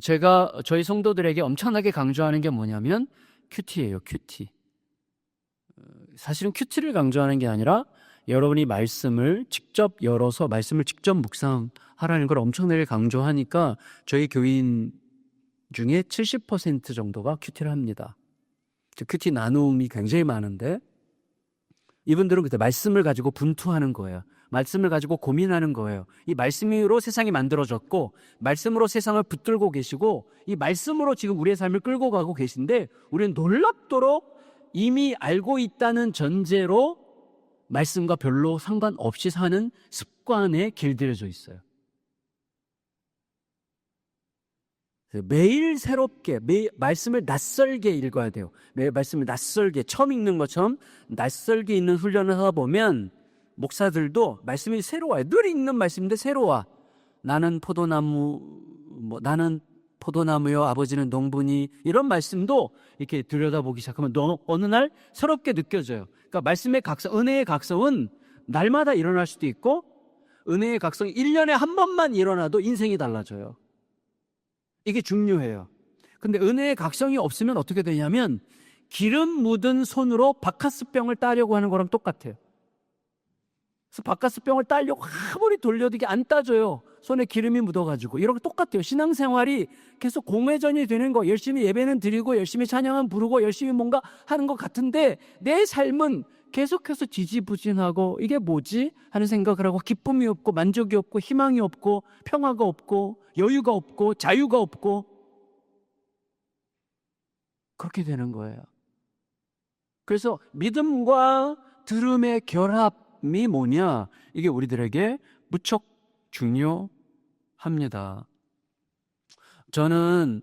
A: 제가 저희 성도들에게 엄청나게 강조하는 게 뭐냐면 큐티예요. 큐티. 사실은 큐티를 강조하는 게 아니라 여러분이 말씀을 직접 열어서 말씀을 직접 묵상하라는 걸 엄청나게 강조하니까 저희 교인 중에 70% 정도가 큐티를 합니다. 큐티 나눔이 굉장히 많은데 이분들은 그때 말씀을 가지고 분투하는 거예요. 말씀을 가지고 고민하는 거예요. 이 말씀으로 세상이 만들어졌고 말씀으로 세상을 붙들고 계시고 이 말씀으로 지금 우리의 삶을 끌고 가고 계신데 우리는 놀랍도록 이미 알고 있다는 전제로 말씀과 별로 상관없이 사는 습관에 길들여져 있어요. 매일 새롭게 매일 말씀을 낯설게 읽어야 돼요. 매일 말씀을 낯설게 처음 읽는 것처럼 낯설게 읽는 훈련을 하다 보면 목사들도 말씀이 새로워요. 늘 읽는 말씀인데 새로워. 나는 포도나무요 아버지는 농부니 이런 말씀도 이렇게 들여다보기 시작하면 어느 날 새롭게 느껴져요. 그러니까 말씀의 각성, 은혜의 각성은 날마다 일어날 수도 있고 은혜의 각성이 1년에 한 번만 일어나도 인생이 달라져요. 이게 중요해요. 근데 은혜의 각성이 없으면 어떻게 되냐면 기름 묻은 손으로 바카스병을 따려고 하는 거랑 똑같아요. 그래서 바카스병을 따려고 아무리 돌려도 이게 안 따져요. 손에 기름이 묻어가지고. 이렇게 똑같아요. 신앙생활이 계속 공회전이 되는 거, 열심히 예배는 드리고 열심히 찬양은 부르고 열심히 뭔가 하는 것 같은데 내 삶은 계속해서 지지부진하고 이게 뭐지? 하는 생각을 하고 기쁨이 없고 만족이 없고 희망이 없고 평화가 없고 여유가 없고 자유가 없고 그렇게 되는 거예요. 그래서 믿음과 들음의 결합이 뭐냐? 이게 우리들에게 무척 중요합니다. 저는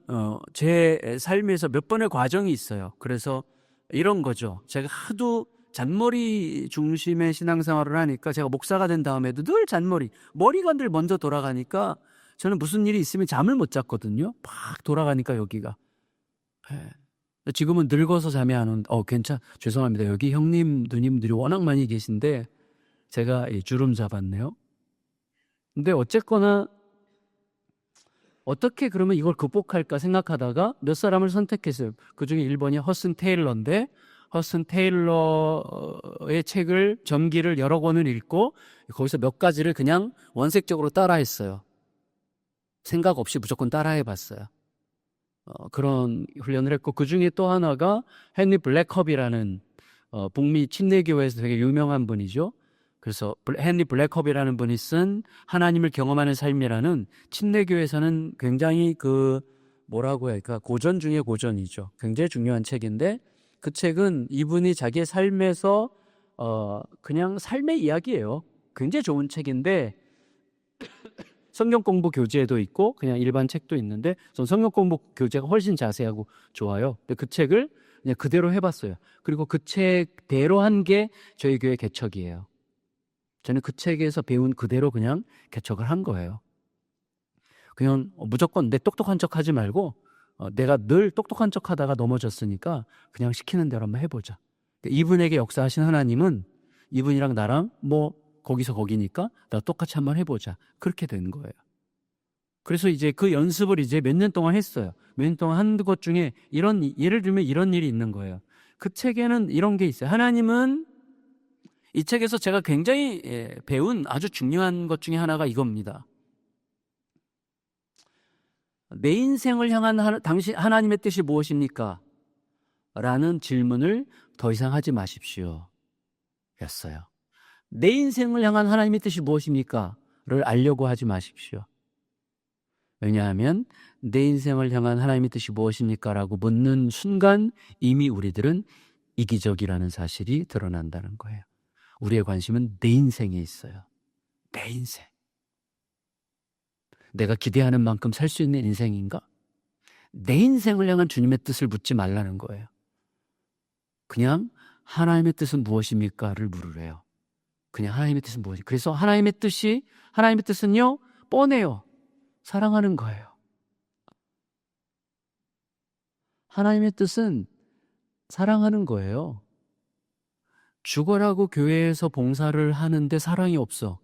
A: 제 삶에서 몇 번의 과정이 있어요. 그래서 이런 거죠. 제가 하도 잔머리 중심의 신앙생활을 하니까 제가 목사가 된 다음에도 늘 잔머리, 머리가 늘 먼저 돌아가니까 저는 무슨 일이 있으면 잠을 못 잤거든요. 막 돌아가니까 여기가. 지금은 늙어서 잠이 안 온다. 죄송합니다. 여기 형님, 누님들이 워낙 많이 계신데 제가 주름 잡았네요. 근데 어쨌거나 어떻게 그러면 이걸 극복할까 생각하다가 몇 사람을 선택했어요. 그중에 1번이 허슨 테일러인데 허슨 테일러의 책을 전기를 여러 권을 읽고 거기서 몇 가지를 그냥 원색적으로 따라했어요. 생각 없이 무조건 따라해봤어요. 그런 훈련을 했고 그중에 또 하나가 헨리 블랙컵이라는 북미 침례교회에서 되게 유명한 분이죠. 그래서 헨리 블랙컵이라는 분이 쓴 하나님을 경험하는 삶이라는 침례교회에서는 굉장히 뭐라고 해야 할까, 고전 중에 고전이죠. 굉장히 중요한 책인데 그 책은 이분이 자기의 삶에서 그냥 삶의 이야기예요. 굉장히 좋은 책인데 성경 공부 교재도 있고 그냥 일반 책도 있는데 전 성경 공부 교재가 훨씬 자세하고 좋아요. 근데 그 책을 그냥 그대로 해봤어요. 그리고 그 책대로 한 게 저희 교회 개척이에요. 저는 그 책에서 배운 그대로 그냥 개척을 한 거예요. 그냥 무조건 내 똑똑한 척 하지 말고 내가 늘 똑똑한 척 하다가 넘어졌으니까 그냥 시키는 대로 한번 해보자. 이분에게 역사하신 하나님은 이분이랑 나랑 뭐 거기서 거기니까 나 똑같이 한번 해보자. 그렇게 된 거예요. 그래서 이제 그 연습을 이제 몇 년 동안 했어요. 몇 년 동안 한 것 중에 예를 들면 이런 일이 있는 거예요. 그 책에는 이런 게 있어요. 하나님은 이 책에서 제가 굉장히 배운 아주 중요한 것 중에 하나가 이겁니다. 내 인생을 향한 당신 하나님의 뜻이 무엇입니까? 라는 질문을 더 이상 하지 마십시오. 였어요. 내 인생을 향한 하나님의 뜻이 무엇입니까? 를 알려고 하지 마십시오. 왜냐하면 내 인생을 향한 하나님의 뜻이 무엇입니까? 라고 묻는 순간 이미 우리들은 이기적이라는 사실이 드러난다는 거예요. 우리의 관심은 내 인생에 있어요. 내 인생. 내가 기대하는 만큼 살 수 있는 인생인가? 내 인생을 향한 주님의 뜻을 묻지 말라는 거예요. 그냥 하나님의 뜻은 무엇입니까?를 물으래요. 그냥 하나님의 뜻은 무엇입니까? 그래서 하나님의 뜻은요, 뻔해요. 사랑하는 거예요. 하나님의 뜻은 사랑하는 거예요. 죽어라고 교회에서 봉사를 하는데 사랑이 없어.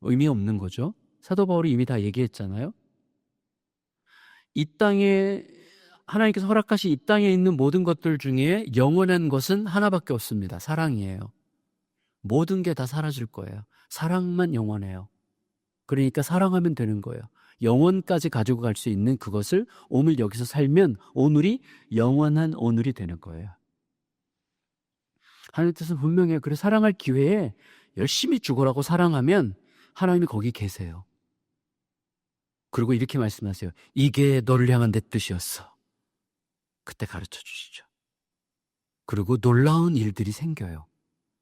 A: 의미 없는 거죠. 사도 바울이 이미 다 얘기했잖아요. 이 땅에 하나님께서 허락하신 이 땅에 있는 모든 것들 중에 영원한 것은 하나밖에 없습니다. 사랑이에요. 모든 게 다 사라질 거예요. 사랑만 영원해요. 그러니까 사랑하면 되는 거예요. 영원까지 가지고 갈 수 있는 그것을 오늘 여기서 살면 오늘이 영원한 오늘이 되는 거예요. 하나님의 뜻은 분명해요. 그래서 사랑할 기회에 열심히 죽으라고 사랑하면 하나님이 거기 계세요. 그리고 이렇게 말씀하세요. 이게 너를 향한 내 뜻이었어. 그때 가르쳐 주시죠. 그리고 놀라운 일들이 생겨요.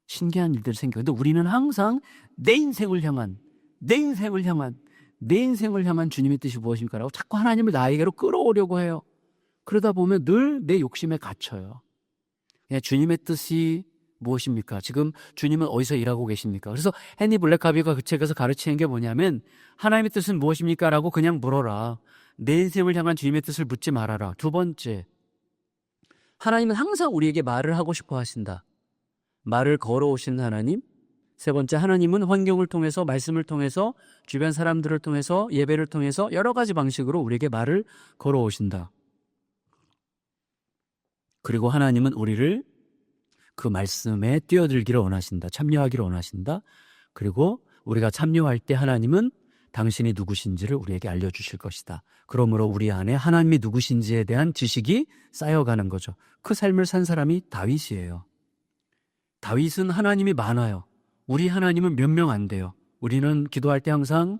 A: 신기한 일들이 생겨요. 근데 우리는 항상 내 인생을 향한 주님의 뜻이 무엇입니까? 라고 자꾸 하나님을 나에게로 끌어오려고 해요. 그러다 보면 늘 내 욕심에 갇혀요. 그냥 주님의 뜻이 무엇입니까? 지금 주님은 어디서 일하고 계십니까? 그래서 헨리 블랙카비가 그 책에서 가르치는 게 뭐냐면 하나님의 뜻은 무엇입니까? 라고 그냥 물어라. 내 인생을 향한 주님의 뜻을 묻지 말아라. 두 번째, 하나님은 항상 우리에게 말을 하고 싶어 하신다. 말을 걸어오신 하나님. 세 번째, 하나님은 환경을 통해서, 말씀을 통해서, 주변 사람들을 통해서, 예배를 통해서 여러 가지 방식으로 우리에게 말을 걸어오신다. 그리고 하나님은 우리를 그 말씀에 뛰어들기를 원하신다. 참여하기를 원하신다. 그리고 우리가 참여할 때 하나님은 당신이 누구신지를 우리에게 알려주실 것이다. 그러므로 우리 안에 하나님이 누구신지에 대한 지식이 쌓여가는 거죠. 그 삶을 산 사람이 다윗이에요. 다윗은 하나님이 많아요. 우리 하나님은 몇 명 안 돼요. 우리는 기도할 때 항상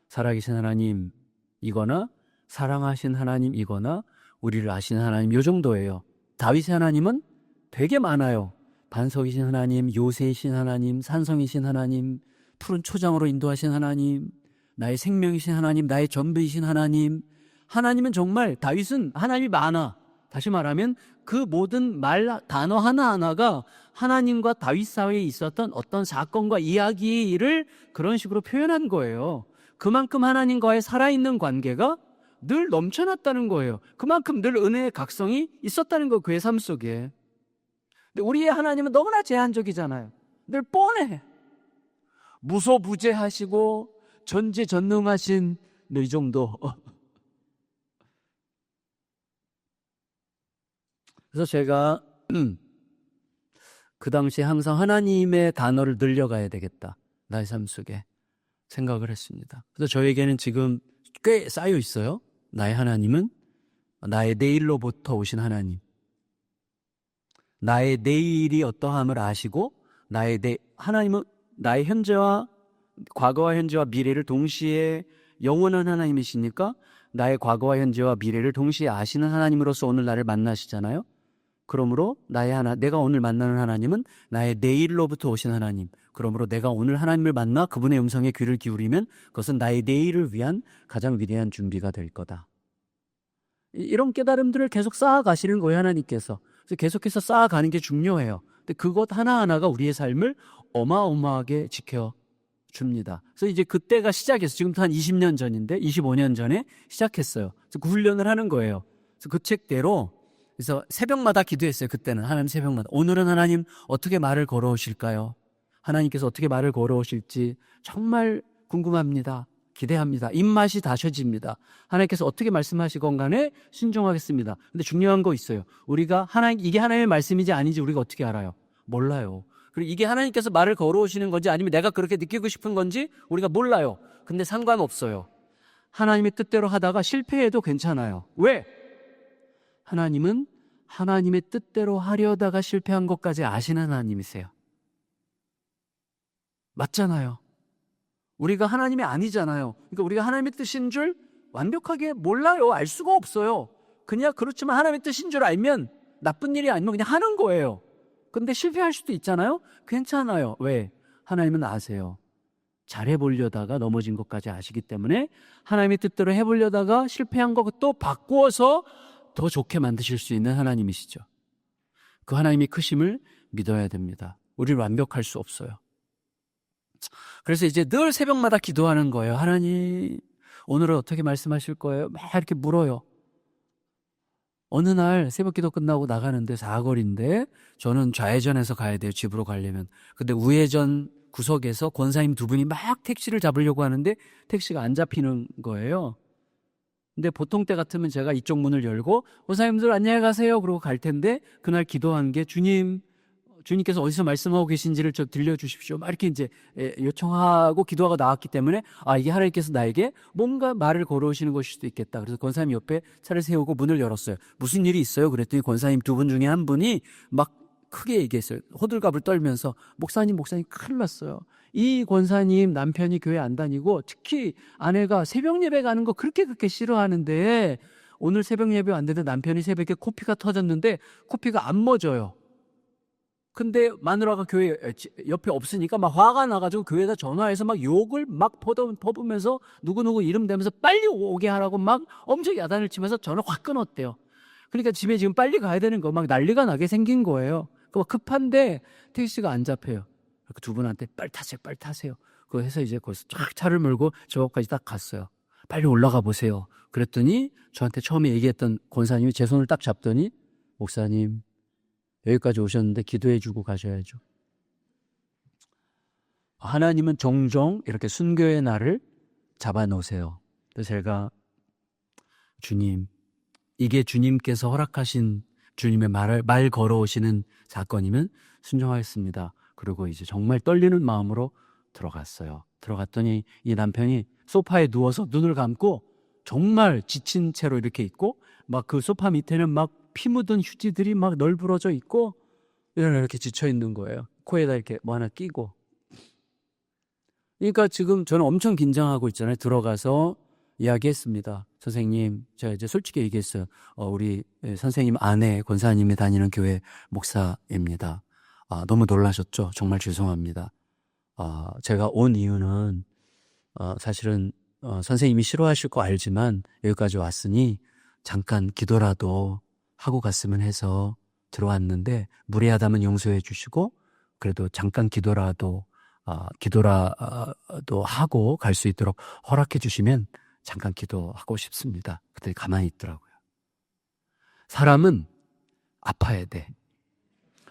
A: 살아계신 하나님이거나 사랑하신 하나님이거나 우리를 아시는 하나님 이 정도예요. 다윗의 하나님은 되게 많아요. 반석이신 하나님, 요새이신 하나님, 산성이신 하나님, 푸른 초장으로 인도하신 하나님, 나의 생명이신 하나님, 나의 전부이신 하나님. 하나님은 정말, 다윗은 하나님이 많아. 다시 말하면 그 모든 단어 하나하나가 하나님과 다윗 사이에 있었던 어떤 사건과 이야기를 그런 식으로 표현한 거예요. 그만큼 하나님과의 살아있는 관계가 늘 넘쳐났다는 거예요. 그만큼 늘 은혜의 각성이 있었다는 거예요. 그의 삶 속에. 근데 우리의 하나님은 너무나 제한적이잖아요. 늘 뻔해. 무소부재하시고 전지전능하신 이 정도. 그래서 제가 그 당시에 항상 하나님의 단어를 늘려가야 되겠다. 나의 삶 속에 생각을 했습니다. 그래서 저에게는 지금 꽤 쌓여 있어요. 나의 하나님은 나의 내일로부터 오신 하나님. 나의 내일이 어떠함을 아시고 하나님은 나의 현재와 과거와 현재와 미래를 동시에 영원한 하나님이시니까 나의 과거와 현재와 미래를 동시에 아시는 하나님으로서 오늘 나를 만나시잖아요. 그러므로 내가 오늘 만나는 하나님은 나의 내일로부터 오신 하나님. 그러므로 내가 오늘 하나님을 만나 그분의 음성에 귀를 기울이면 그것은 나의 내일을 위한 가장 위대한 준비가 될 거다. 이런 깨달음들을 계속 쌓아가시는 거예요, 하나님께서. 그래서 계속해서 쌓아가는 게 중요해요. 근데 그것 하나하나가 우리의 삶을 어마어마하게 지켜줍니다. 그래서 이제 그때가 시작했어요. 지금부터 한 20년 전인데 25년 전에 시작했어요. 그래서 그 훈련을 하는 거예요. 그래서 그 책대로 그래서 새벽마다 기도했어요. 그때는 하나님 새벽마다. 오늘은 하나님 어떻게 말을 걸어오실까요? 하나님께서 어떻게 말을 걸어오실지 정말 궁금합니다. 기대합니다. 입맛이 다셔집니다. 하나님께서 어떻게 말씀하시건 간에 순종하겠습니다. 근데 중요한 거 있어요. 우리가 이게 하나님의 말씀인지 아닌지 우리가 어떻게 알아요? 몰라요. 그리고 이게 하나님께서 말을 걸어오시는 건지 아니면 내가 그렇게 느끼고 싶은 건지 우리가 몰라요. 근데 상관없어요. 하나님의 뜻대로 하다가 실패해도 괜찮아요. 왜? 하나님은 하나님의 뜻대로 하려다가 실패한 것까지 아시는 하나님이세요. 맞잖아요. 우리가 하나님이 아니잖아요. 그러니까 우리가 하나님의 뜻인 줄 완벽하게 몰라요. 알 수가 없어요. 그냥 그렇지만 하나님의 뜻인 줄 알면 나쁜 일이 아니면 그냥 하는 거예요. 근데 실패할 수도 있잖아요. 괜찮아요. 왜? 하나님은 아세요. 잘해보려다가 넘어진 것까지 아시기 때문에 하나님의 뜻대로 해보려다가 실패한 것도 바꾸어서 더 좋게 만드실 수 있는 하나님이시죠. 그 하나님이 크심을 믿어야 됩니다. 우리는 완벽할 수 없어요. 그래서 이제 늘 새벽마다 기도하는 거예요. 하나님, 오늘은 어떻게 말씀하실 거예요? 막 이렇게 물어요. 어느 날 새벽 기도 끝나고 나가는데 사거리인데 저는 좌회전해서 가야 돼요. 집으로 가려면. 근데 우회전 구석에서 권사님 두 분이 막 택시를 잡으려고 하는데 택시가 안 잡히는 거예요. 근데 보통 때 같으면 제가 이쪽 문을 열고 권사님들 안녕히 가세요 그러고 갈 텐데 그날 기도한 게 주님께서 어디서 말씀하고 계신지를 좀 들려주십시오. 막 이렇게 이제 요청하고 기도하고 나왔기 때문에 이게 하나님께서 나에게 뭔가 말을 걸어오시는 것일 수도 있겠다. 그래서 권사님 옆에 차를 세우고 문을 열었어요. 무슨 일이 있어요? 그랬더니 권사님 두 분 중에 한 분이 막 크게 얘기했어요. 호들갑을 떨면서 목사님 큰일 났어요. 이 권사님 남편이 교회 안 다니고 특히 아내가 새벽 예배 가는 거 그렇게 싫어하는데 오늘 새벽 예배 안 되는데 남편이 새벽에 코피가 터졌는데 코피가 안 멎어요. 근데 마누라가 교회 옆에 없으니까 막 화가 나가지고 교회에다 전화해서 막 욕을 막 퍼부면서 누구누구 이름 대면서 빨리 오게 하라고 막 엄청 야단을 치면서 전화 확 끊었대요. 그러니까 집에 지금 빨리 가야 되는 거 막 난리가 나게 생긴 거예요. 그 급한데 택시가 안 잡혀요. 두 분한테 빨리 타세요. 그거 해서 이제 거기서 쫙 차를 몰고 저 앞까지 딱 갔어요. 빨리 올라가 보세요. 그랬더니 저한테 처음에 얘기했던 권사님이 제 손을 딱 잡더니 목사님 여기까지 오셨는데 기도해 주고 가셔야죠. 하나님은 종종 이렇게 순교의 날을 잡아놓으세요. 그래서 제가 주님, 이게 주님께서 허락하신 주님의 말 걸어오시는 사건이면 순종하겠습니다. 그리고 이제 정말 떨리는 마음으로 들어갔어요. 들어갔더니 이 남편이 소파에 누워서 눈을 감고 정말 지친 채로 이렇게 있고 막 그 소파 밑에는 막 피 묻은 휴지들이 막 널브러져 있고 이렇게 지쳐 있는 거예요. 코에다 이렇게 뭐 하나 끼고. 그러니까 지금 저는 엄청 긴장하고 있잖아요. 들어가서 이야기했습니다. 선생님, 제가 이제 솔직히 얘기했어요. 우리 선생님 아내 권사님이 다니는 교회 목사입니다. 너무 놀라셨죠? 정말 죄송합니다. 제가 온 이유는 사실은 선생님이 싫어하실 거 알지만 여기까지 왔으니 잠깐 기도라도 하고 갔으면 해서 들어왔는데 무례하다면 용서해 주시고 그래도 잠깐 기도라도 하고 갈 수 있도록 허락해 주시면 잠깐 기도하고 싶습니다. 그때 가만히 있더라고요. 사람은 아파야 돼.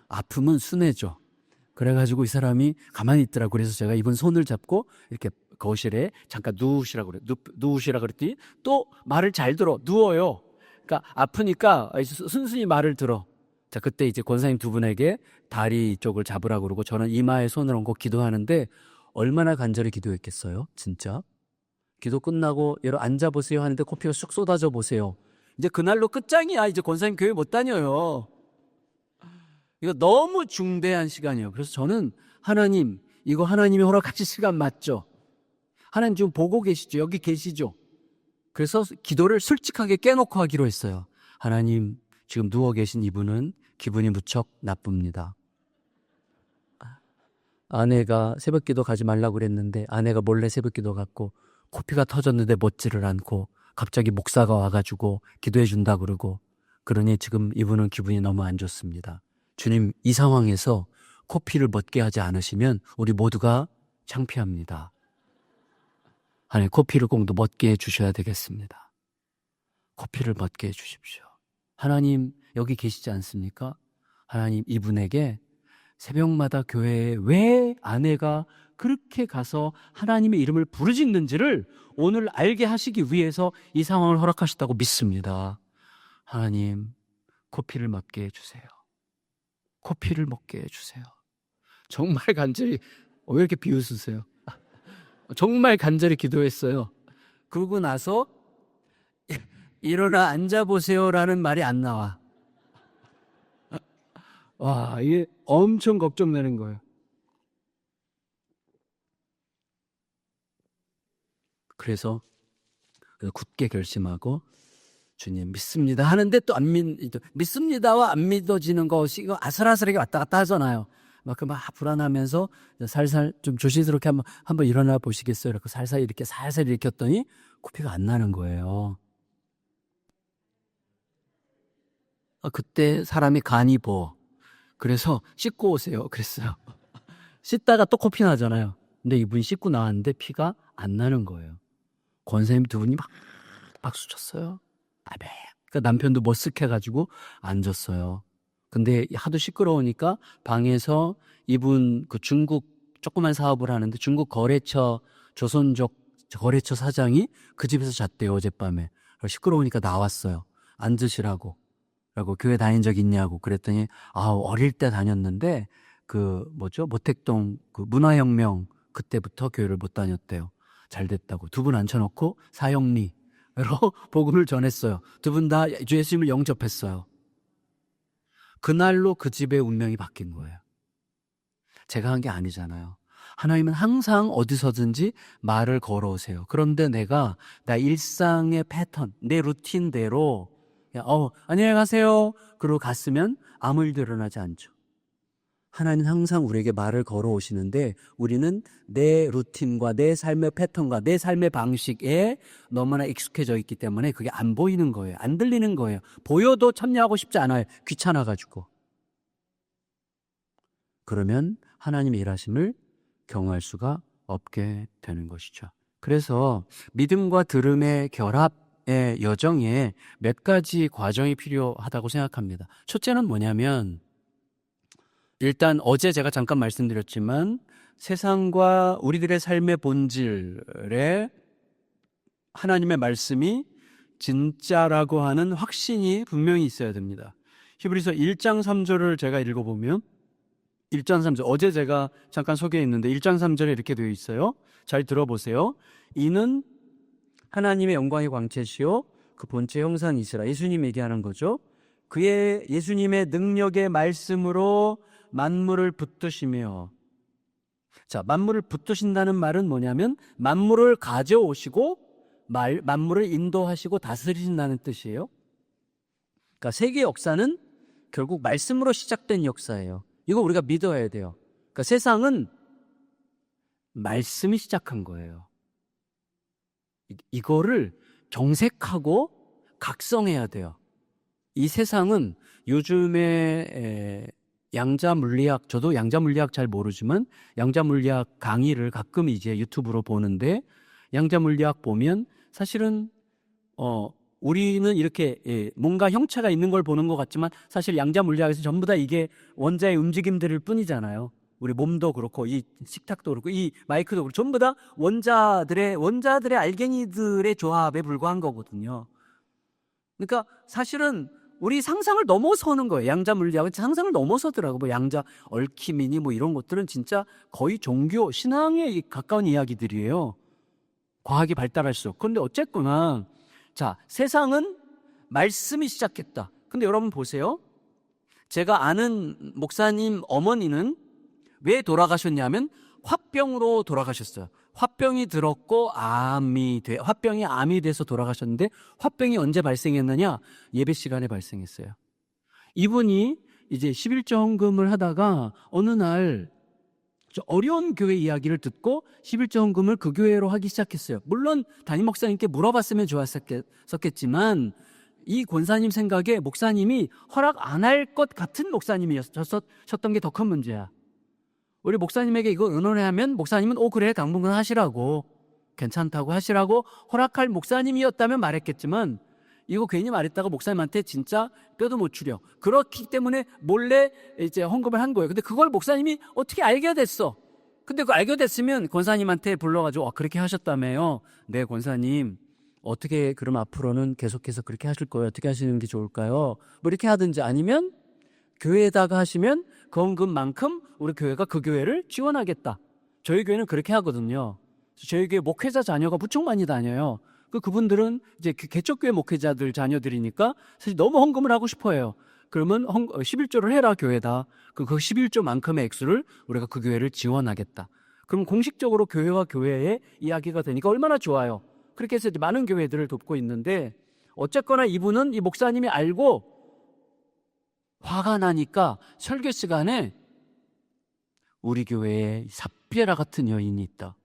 A: 아픔은 순회죠. 그래가지고 이 사람이 가만히 있더라고요. 그래서 제가 이분 손을 잡고 이렇게 거실에 잠깐 누우시라고 그랬더니 또 말을 잘 들어. 누워요. 그러니까 아프니까 순순히 말을 들어. 자, 그때 이제 권사님 두 분에게 다리 쪽을 잡으라고 그러고 저는 이마에 손을 얹고 기도하는데 얼마나 간절히 기도했겠어요? 진짜. 기도 끝나고 여러분 앉아보세요 하는데 코피가 쑥 쏟아져 보세요. 이제 그날로 끝장이야. 이제 권사님 교회 못 다녀요. 이거 너무 중대한 시간이에요. 그래서 저는 하나님, 이거 하나님이 허락하신 시간 맞죠? 하나님 지금 보고 계시죠? 여기 계시죠? 그래서 기도를 솔직하게 깨놓고 하기로 했어요. 하나님, 지금 누워 계신 이분은 기분이 무척 나쁩니다. 아내가 새벽기도 가지 말라고 그랬는데 아내가 몰래 새벽기도 갔고 코피가 터졌는데 멎지를 않고 갑자기 목사가 와가지고 기도해 준다 그러고 그러니 지금 이분은 기분이 너무 안 좋습니다. 주님, 이 상황에서 코피를 멎게 하지 않으시면 우리 모두가 창피합니다. 하나님, 코피를 꼭 멎게 해주셔야 되겠습니다. 코피를 멎게 해주십시오. 하나님, 여기 계시지 않습니까? 하나님, 이분에게 새벽마다 교회에 왜 아내가 그렇게 가서 하나님의 이름을 부르짖는지를 오늘 알게 하시기 위해서 이 상황을 허락하셨다고 믿습니다. 하나님, 코피를 멎게 해주세요. 코피를 먹게 해주세요. 정말 간절히, 왜 이렇게 비웃으세요? 정말 간절히 기도했어요. 그러고 나서 일어나 앉아보세요라는 말이 안 나와. 와, 이게 엄청 걱정되는 거예요. 그래서 굳게 결심하고 주님 믿습니다 하는데 또 믿습니다와 안 믿어지는 것이 이거 아슬아슬하게 왔다 갔다 하잖아요. 막 불안하면서 살살 좀 조심스럽게 한번 일어나 보시겠어요? 이렇게 살살 일으켰더니 코피가 안 나는 거예요. 그때 사람이 간이 보. 그래서 씻고 오세요. 그랬어요. 씻다가 또 코피 나잖아요. 근데 이분이 씻고 나왔는데 피가 안 나는 거예요. 권사님 두 분이 막 박수 쳤어요. 그러니까 남편도 머쓱해가지고 앉았어요. 근데 하도 시끄러우니까 방에서 이분 그 중국 조그만 사업을 하는데 중국 거래처, 조선족 거래처 사장이 그 집에서 잤대요, 어젯밤에. 시끄러우니까 나왔어요. 앉으시라고. 라고 교회 다닌 적 있냐고 그랬더니 어릴 때 다녔는데 모택동 그 문화혁명 그때부터 교회를 못 다녔대요. 잘 됐다고. 두 분 앉혀놓고 사형리로 복음을 전했어요. 두 분 다 예수님을 영접했어요. 그날로 그 집의 운명이 바뀐 거예요. 제가 한 게 아니잖아요. 하나님은 항상 어디서든지 말을 걸어오세요. 그런데 내가 나 일상의 패턴, 내 루틴대로 안녕히 가세요. 그러고 갔으면 아무 일도 일어나지 않죠. 하나님은 항상 우리에게 말을 걸어오시는데 우리는 내 루틴과 내 삶의 패턴과 내 삶의 방식에 너무나 익숙해져 있기 때문에 그게 안 보이는 거예요. 안 들리는 거예요. 보여도 참여하고 싶지 않아요. 귀찮아가지고. 그러면 하나님의 일하심을 경험할 수가 없게 되는 것이죠. 그래서 믿음과 들음의 결합의 여정에 몇 가지 과정이 필요하다고 생각합니다. 첫째는 뭐냐면 일단 어제 제가 잠깐 말씀드렸지만 세상과 우리들의 삶의 본질에 하나님의 말씀이 진짜라고 하는 확신이 분명히 있어야 됩니다. 히브리서 1장 3절을 제가 읽어보면 1장 3절 어제 제가 잠깐 소개했는데 1장 3절에 이렇게 되어 있어요. 잘 들어보세요. 이는 하나님의 영광의 광채시요 그 본체 형상이시라. 예수님 얘기하는 거죠. 그의 예수님의 능력의 말씀으로 만물을 붙드시며 자, 만물을 붙드신다는 말은 뭐냐면 만물을 가져오시고 만물을 인도하시고 다스리신다는 뜻이에요. 그러니까 세계 역사는 결국 말씀으로 시작된 역사예요. 이거 우리가 믿어야 돼요. 그러니까 세상은 말씀이 시작한 거예요. 이거를 경색하고 각성해야 돼요. 이 세상은 요즘에 양자물리학, 저도 양자물리학 잘 모르지만 양자물리학 강의를 가끔 이제 유튜브로 보는데 양자물리학 보면 사실은 우리는 이렇게 뭔가 형체가 있는 걸 보는 것 같지만 사실 양자물리학에서 전부 다 이게 원자의 움직임들일 뿐이잖아요. 우리 몸도 그렇고 이 식탁도 그렇고 이 마이크도 그렇고 전부 다 원자들의 알갱이들의 조합에 불과한 거거든요. 그러니까 사실은 우리 상상을 넘어서는 거예요. 양자물리학은 상상을 넘어서더라고. 뭐 양자 얽힘이니 뭐 이런 것들은 진짜 거의 종교 신앙에 가까운 이야기들이에요. 과학이 발달할수록. 그런데 어쨌거나 자, 세상은 말씀이 시작했다. 근데 여러분 보세요. 제가 아는 목사님 어머니는 왜 돌아가셨냐면 화병으로 돌아가셨어요. 화병이 들었고 화병이 암이 돼서 돌아가셨는데 화병이 언제 발생했느냐? 예배 시간에 발생했어요. 이분이 이제 11조 헌금을 하다가 어느 날 어려운 교회 이야기를 듣고 11조 헌금을 그 교회로 하기 시작했어요. 물론 담임 목사님께 물어봤으면 좋았었겠지만 이 권사님 생각에 목사님이 허락 안 할 것 같은 목사님이셨던 게 더 큰 문제야. 우리 목사님에게 이거 의논하면 목사님은 그래 당분간 하시라고, 괜찮다고 하시라고 허락할 목사님이었다면 말했겠지만, 이거 괜히 말했다가 목사님한테 진짜 뼈도 못 추려. 그렇기 때문에 몰래 이제 헌금을 한 거예요. 근데 그걸 목사님이 어떻게 알게 됐어? 근데 그 알게 됐으면 권사님한테 불러가지고 그렇게 하셨다며요. 네, 권사님. 어떻게 그럼 앞으로는 계속해서 그렇게 하실 거예요? 어떻게 하시는 게 좋을까요? 뭐 이렇게 하든지, 아니면 교회에다가 하시면 그 헌금만큼 우리 교회가 그 교회를 지원하겠다. 저희 교회는 그렇게 하거든요. 저희 교회 목회자 자녀가 무척 많이 다녀요. 그분들은 이제 개척교회 목회자들 자녀들이니까 사실 너무 헌금을 하고 싶어해요. 그러면 11조를 해라 교회다. 그 11조만큼의 액수를 우리가 그 교회를 지원하겠다. 그럼 공식적으로 교회와 교회의 이야기가 되니까 얼마나 좋아요. 그렇게 해서 이제 많은 교회들을 돕고 있는데, 어쨌거나 이분은 이 목사님이 알고 화가 나니까 설교 시간에 우리 교회에 삽비라 같은 여인이 있다,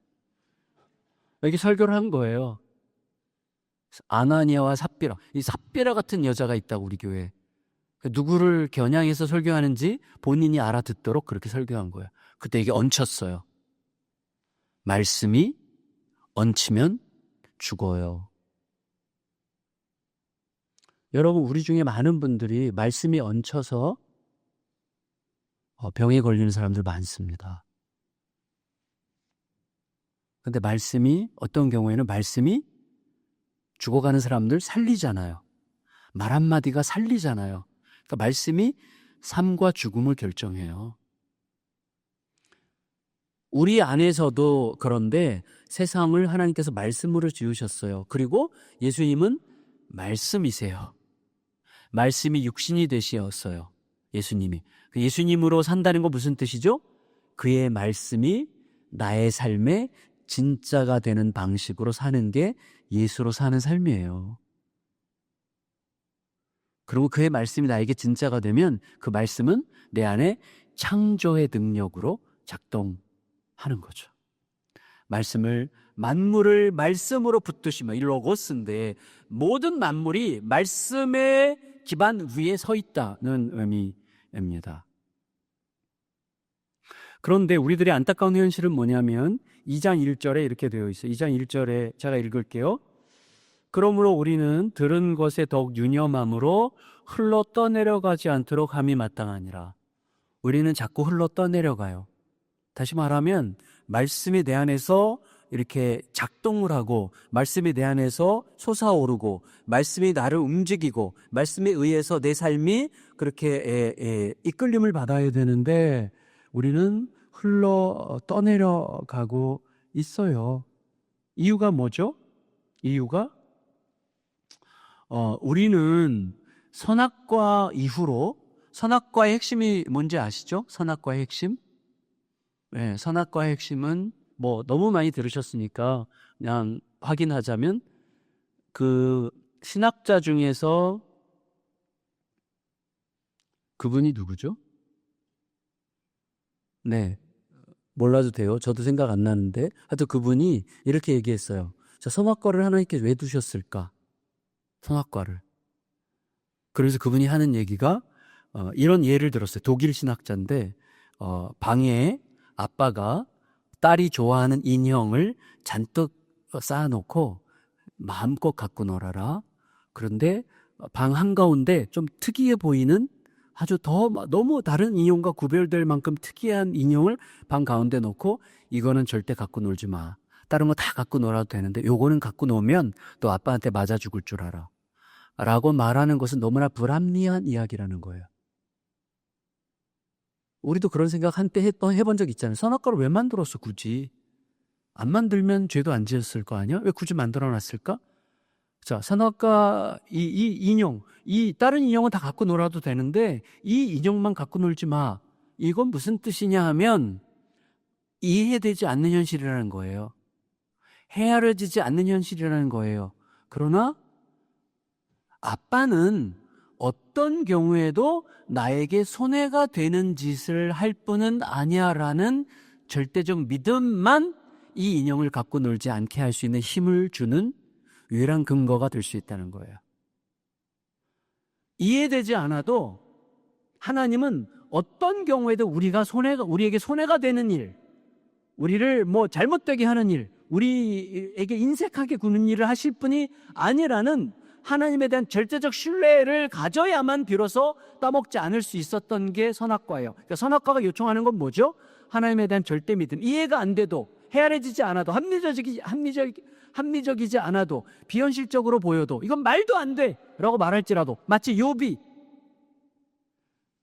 A: 이렇게 설교를 한 거예요. 아나니아와 삽비라, 이 삽비라 같은 여자가 있다고 우리 교회에. 누구를 겨냥해서 설교하는지 본인이 알아듣도록 그렇게 설교한 거예요. 그때 이게 얹혔어요. 말씀이 얹히면 죽어요. 여러분, 우리 중에 많은 분들이 말씀이 얹혀서 병에 걸리는 사람들 많습니다. 근데 말씀이, 어떤 경우에는 말씀이 죽어가는 사람들 살리잖아요. 말 한마디가 살리잖아요. 그러니까 말씀이 삶과 죽음을 결정해요. 우리 안에서도 그런데 세상을 하나님께서 말씀으로 지으셨어요. 그리고 예수님은 말씀이세요. 말씀이 육신이 되셨어요. 예수님이. 예수님으로 산다는 건 무슨 뜻이죠? 그의 말씀이 나의 삶의 진짜가 되는 방식으로 사는 게 예수로 사는 삶이에요. 그리고 그의 말씀이 나에게 진짜가 되면 그 말씀은 내 안에 창조의 능력으로 작동하는 거죠. 만물을 말씀으로 붙드시며, 이 로고스인데 모든 만물이 말씀의 기반 위에 서 있다는 의미입니다. 그런데 우리들의 안타까운 현실은 뭐냐면 2장 1절에 이렇게 되어 있어요. 2장 1절에 제가 읽을게요. 그러므로 우리는 들은 것에 더욱 유념함으로 흘러 떠내려가지 않도록 함이 마땅하니라. 우리는 자꾸 흘러 떠내려가요. 다시 말하면 말씀이 내 안에서 이렇게 작동을 하고, 말씀이 내 안에서 솟아오르고, 말씀이 나를 움직이고, 말씀에 의해서 내 삶이 그렇게 이끌림을 받아야 되는데 우리는 흘러 떠내려가고 있어요. 이유가 뭐죠? 이유가 우리는 선악과 이후로, 선악과의 핵심이 뭔지 아시죠? 선악과의 핵심? 네, 선악과의 핵심은 뭐 너무 많이 들으셨으니까 그냥 확인하자면, 그 신학자 중에서 그분이 누구죠? 네, 몰라도 돼요. 저도 생각 안 나는데 하여튼 그분이 이렇게 얘기했어요. 자, 선악과를 하나님께 왜 두셨을까? 선악과를. 그래서 그분이 하는 얘기가 이런 예를 들었어요. 독일 신학자인데 방에 아빠가 딸이 좋아하는 인형을 잔뜩 쌓아놓고 마음껏 갖고 놀아라. 그런데 방 한가운데 좀 특이해 보이는, 아주 너무 다른 인형과 구별될 만큼 특이한 인형을 방 가운데 놓고, 이거는 절대 갖고 놀지 마. 다른 거 다 갖고 놀아도 되는데 요거는 갖고 놀면 또 아빠한테 맞아 죽을 줄 알아. 라고 말하는 것은 너무나 불합리한 이야기라는 거예요. 우리도 그런 생각 한때 해본 적 있잖아요. 선악과를 왜 만들었어 굳이? 안 만들면 죄도 안 지었을 거 아니야? 왜 굳이 만들어놨을까? 자, 선악과 이 인형, 이 다른 인형은 다 갖고 놀아도 되는데 이 인형만 갖고 놀지 마. 이건 무슨 뜻이냐 하면 이해되지 않는 현실이라는 거예요. 헤아려지지 않는 현실이라는 거예요. 그러나 아빠는 어떤 경우에도 나에게 손해가 되는 짓을 할 뿐은 아니야라는 절대적 믿음만 이 인형을 갖고 놀지 않게 할 수 있는 힘을 주는 유일한 근거가 될 수 있다는 거예요. 이해되지 않아도 하나님은 어떤 경우에도 우리에게 손해가 되는 일, 우리를 잘못되게 하는 일, 우리에게 인색하게 구는 일을 하실 분이 아니라는 하나님에 대한 절대적 신뢰를 가져야만 비로소 따먹지 않을 수 있었던 게 선악과예요. 그러니까 선악과가 요청하는 건 뭐죠? 하나님에 대한 절대 믿음. 이해가 안 돼도, 헤아려지지 않아도, 합리적이지 않아도, 비현실적으로 보여도 이건 말도 안 돼! 라고 말할지라도, 마치 욥이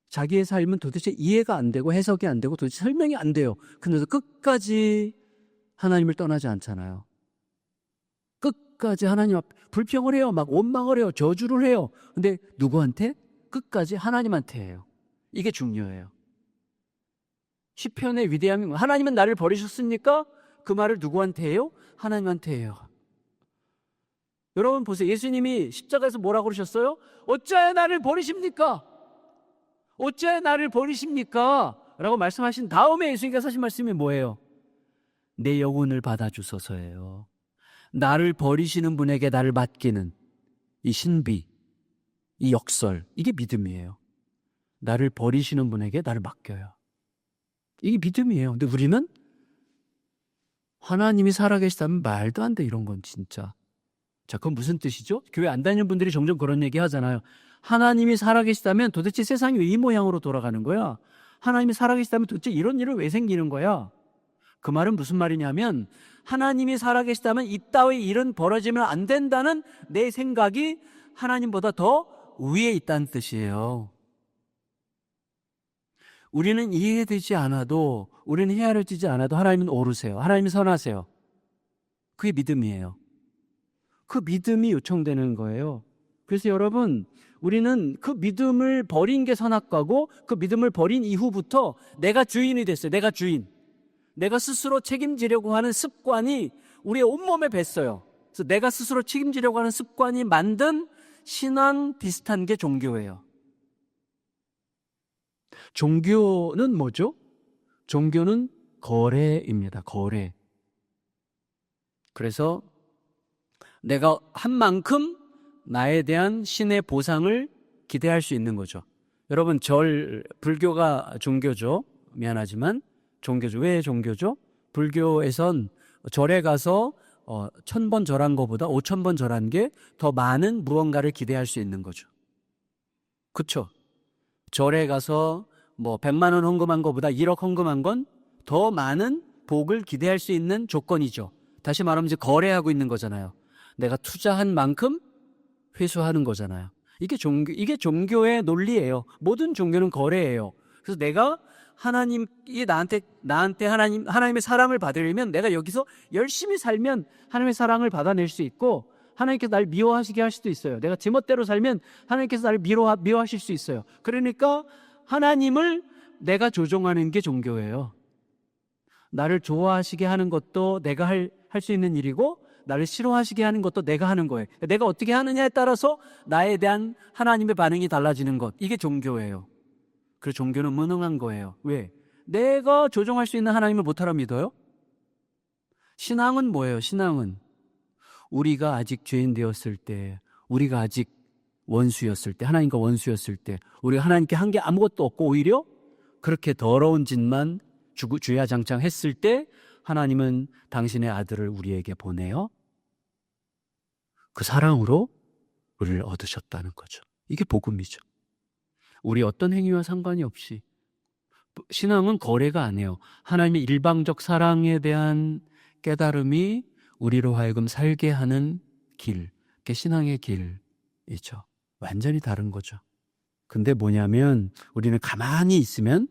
A: 자기의 삶은 도대체 이해가 안 되고 해석이 안 되고 도대체 설명이 안 돼요. 근데도 끝까지 하나님을 떠나지 않잖아요. 끝까지 하나님 앞에 불평을 해요. 막 원망을 해요. 저주를 해요. 근데 누구한테? 끝까지 하나님한테 해요. 이게 중요해요. 시편의 위대함이 하나님은 나를 버리셨습니까? 그 말을 누구한테 해요? 하나님한테 해요. 여러분 보세요. 예수님이 십자가에서 뭐라고 그러셨어요? 어찌하여 나를 버리십니까? 어찌하여 나를 버리십니까? 라고 말씀하신 다음에 예수님께서 하신 말씀이 뭐예요? 내 영혼을 받아주소서예요. 나를 버리시는 분에게 나를 맡기는 이 신비, 이 역설, 이게 믿음이에요. 나를 버리시는 분에게 나를 맡겨요. 이게 믿음이에요. 근데 우리는 하나님이 살아계시다면 말도 안 돼, 이런 건 진짜. 자, 그건 무슨 뜻이죠? 교회 안 다니는 분들이 종종 그런 얘기 하잖아요. 하나님이 살아계시다면 도대체 세상이 왜 이 모양으로 돌아가는 거야? 하나님이 살아계시다면 도대체 이런 일은 왜 생기는 거야? 그 말은 무슨 말이냐면 하나님이 살아계시다면 이따위 일은 벌어지면 안 된다는 내 생각이 하나님보다 더 위에 있다는 뜻이에요. 우리는 이해되지 않아도, 우리는 헤아려지지 않아도 하나님은 오르세요. 하나님이 선하세요. 그게 믿음이에요. 그 믿음이 요청되는 거예요. 그래서 여러분, 우리는 그 믿음을 버린 게 선악과고 그 믿음을 버린 이후부터 내가 주인이 됐어요. 내가 주인. 내가 스스로 책임지려고 하는 습관이 우리의 온몸에 뱄어요. 그래서 내가 스스로 책임지려고 하는 습관이 만든 신앙 비슷한 게 종교예요. 종교는 뭐죠? 종교는 거래입니다. 거래. 그래서 내가 한 만큼 나에 대한 신의 보상을 기대할 수 있는 거죠. 여러분, 불교가 종교죠. 미안하지만 종교죠. 왜 종교죠? 불교에선 절에 가서 1000번 절한 것보다 5000번 절한 게 더 많은 무언가를 기대할 수 있는 거죠. 그렇죠? 절에 가서 100만 원 헌금한 것보다 1억 헌금한 건 더 많은 복을 기대할 수 있는 조건이죠. 다시 말하면 이제 거래하고 있는 거잖아요. 내가 투자한 만큼 회수하는 거잖아요. 이게 종교의 논리예요. 모든 종교는 거래예요. 그래서 내가 하나님이 나한테 하나님의 사랑을 받으려면 내가 여기서 열심히 살면 하나님의 사랑을 받아낼 수 있고, 하나님께서 나를 미워하시게 할 수도 있어요. 내가 제멋대로 살면 하나님께서 나를 미워하실 수 있어요. 그러니까 하나님을 내가 조종하는 게 종교예요. 나를 좋아하시게 하는 것도 내가 할 수 있는 일이고, 나를 싫어하시게 하는 것도 내가 하는 거예요. 내가 어떻게 하느냐에 따라서 나에 대한 하나님의 반응이 달라지는 것. 이게 종교예요. 그래서 종교는 무능한 거예요. 왜? 내가 조종할 수 있는 하나님을 못하라 믿어요? 신앙은 뭐예요? 신앙은 우리가 아직 죄인 되었을 때, 우리가 아직 원수였을 때, 하나님과 원수였을 때, 우리가 하나님께 한 게 아무것도 없고 오히려 그렇게 더러운 짓만 주야장창 했을 때 하나님은 당신의 아들을 우리에게 보내요. 그 사랑으로 우리를 얻으셨다는 거죠. 이게 복음이죠. 우리 어떤 행위와 상관이 없이. 신앙은 거래가 아니에요. 하나님의 일방적 사랑에 대한 깨달음이 우리로 하여금 살게 하는 길, 그게 신앙의 길이죠. 완전히 다른 거죠. 근데 뭐냐면 우리는 가만히 있으면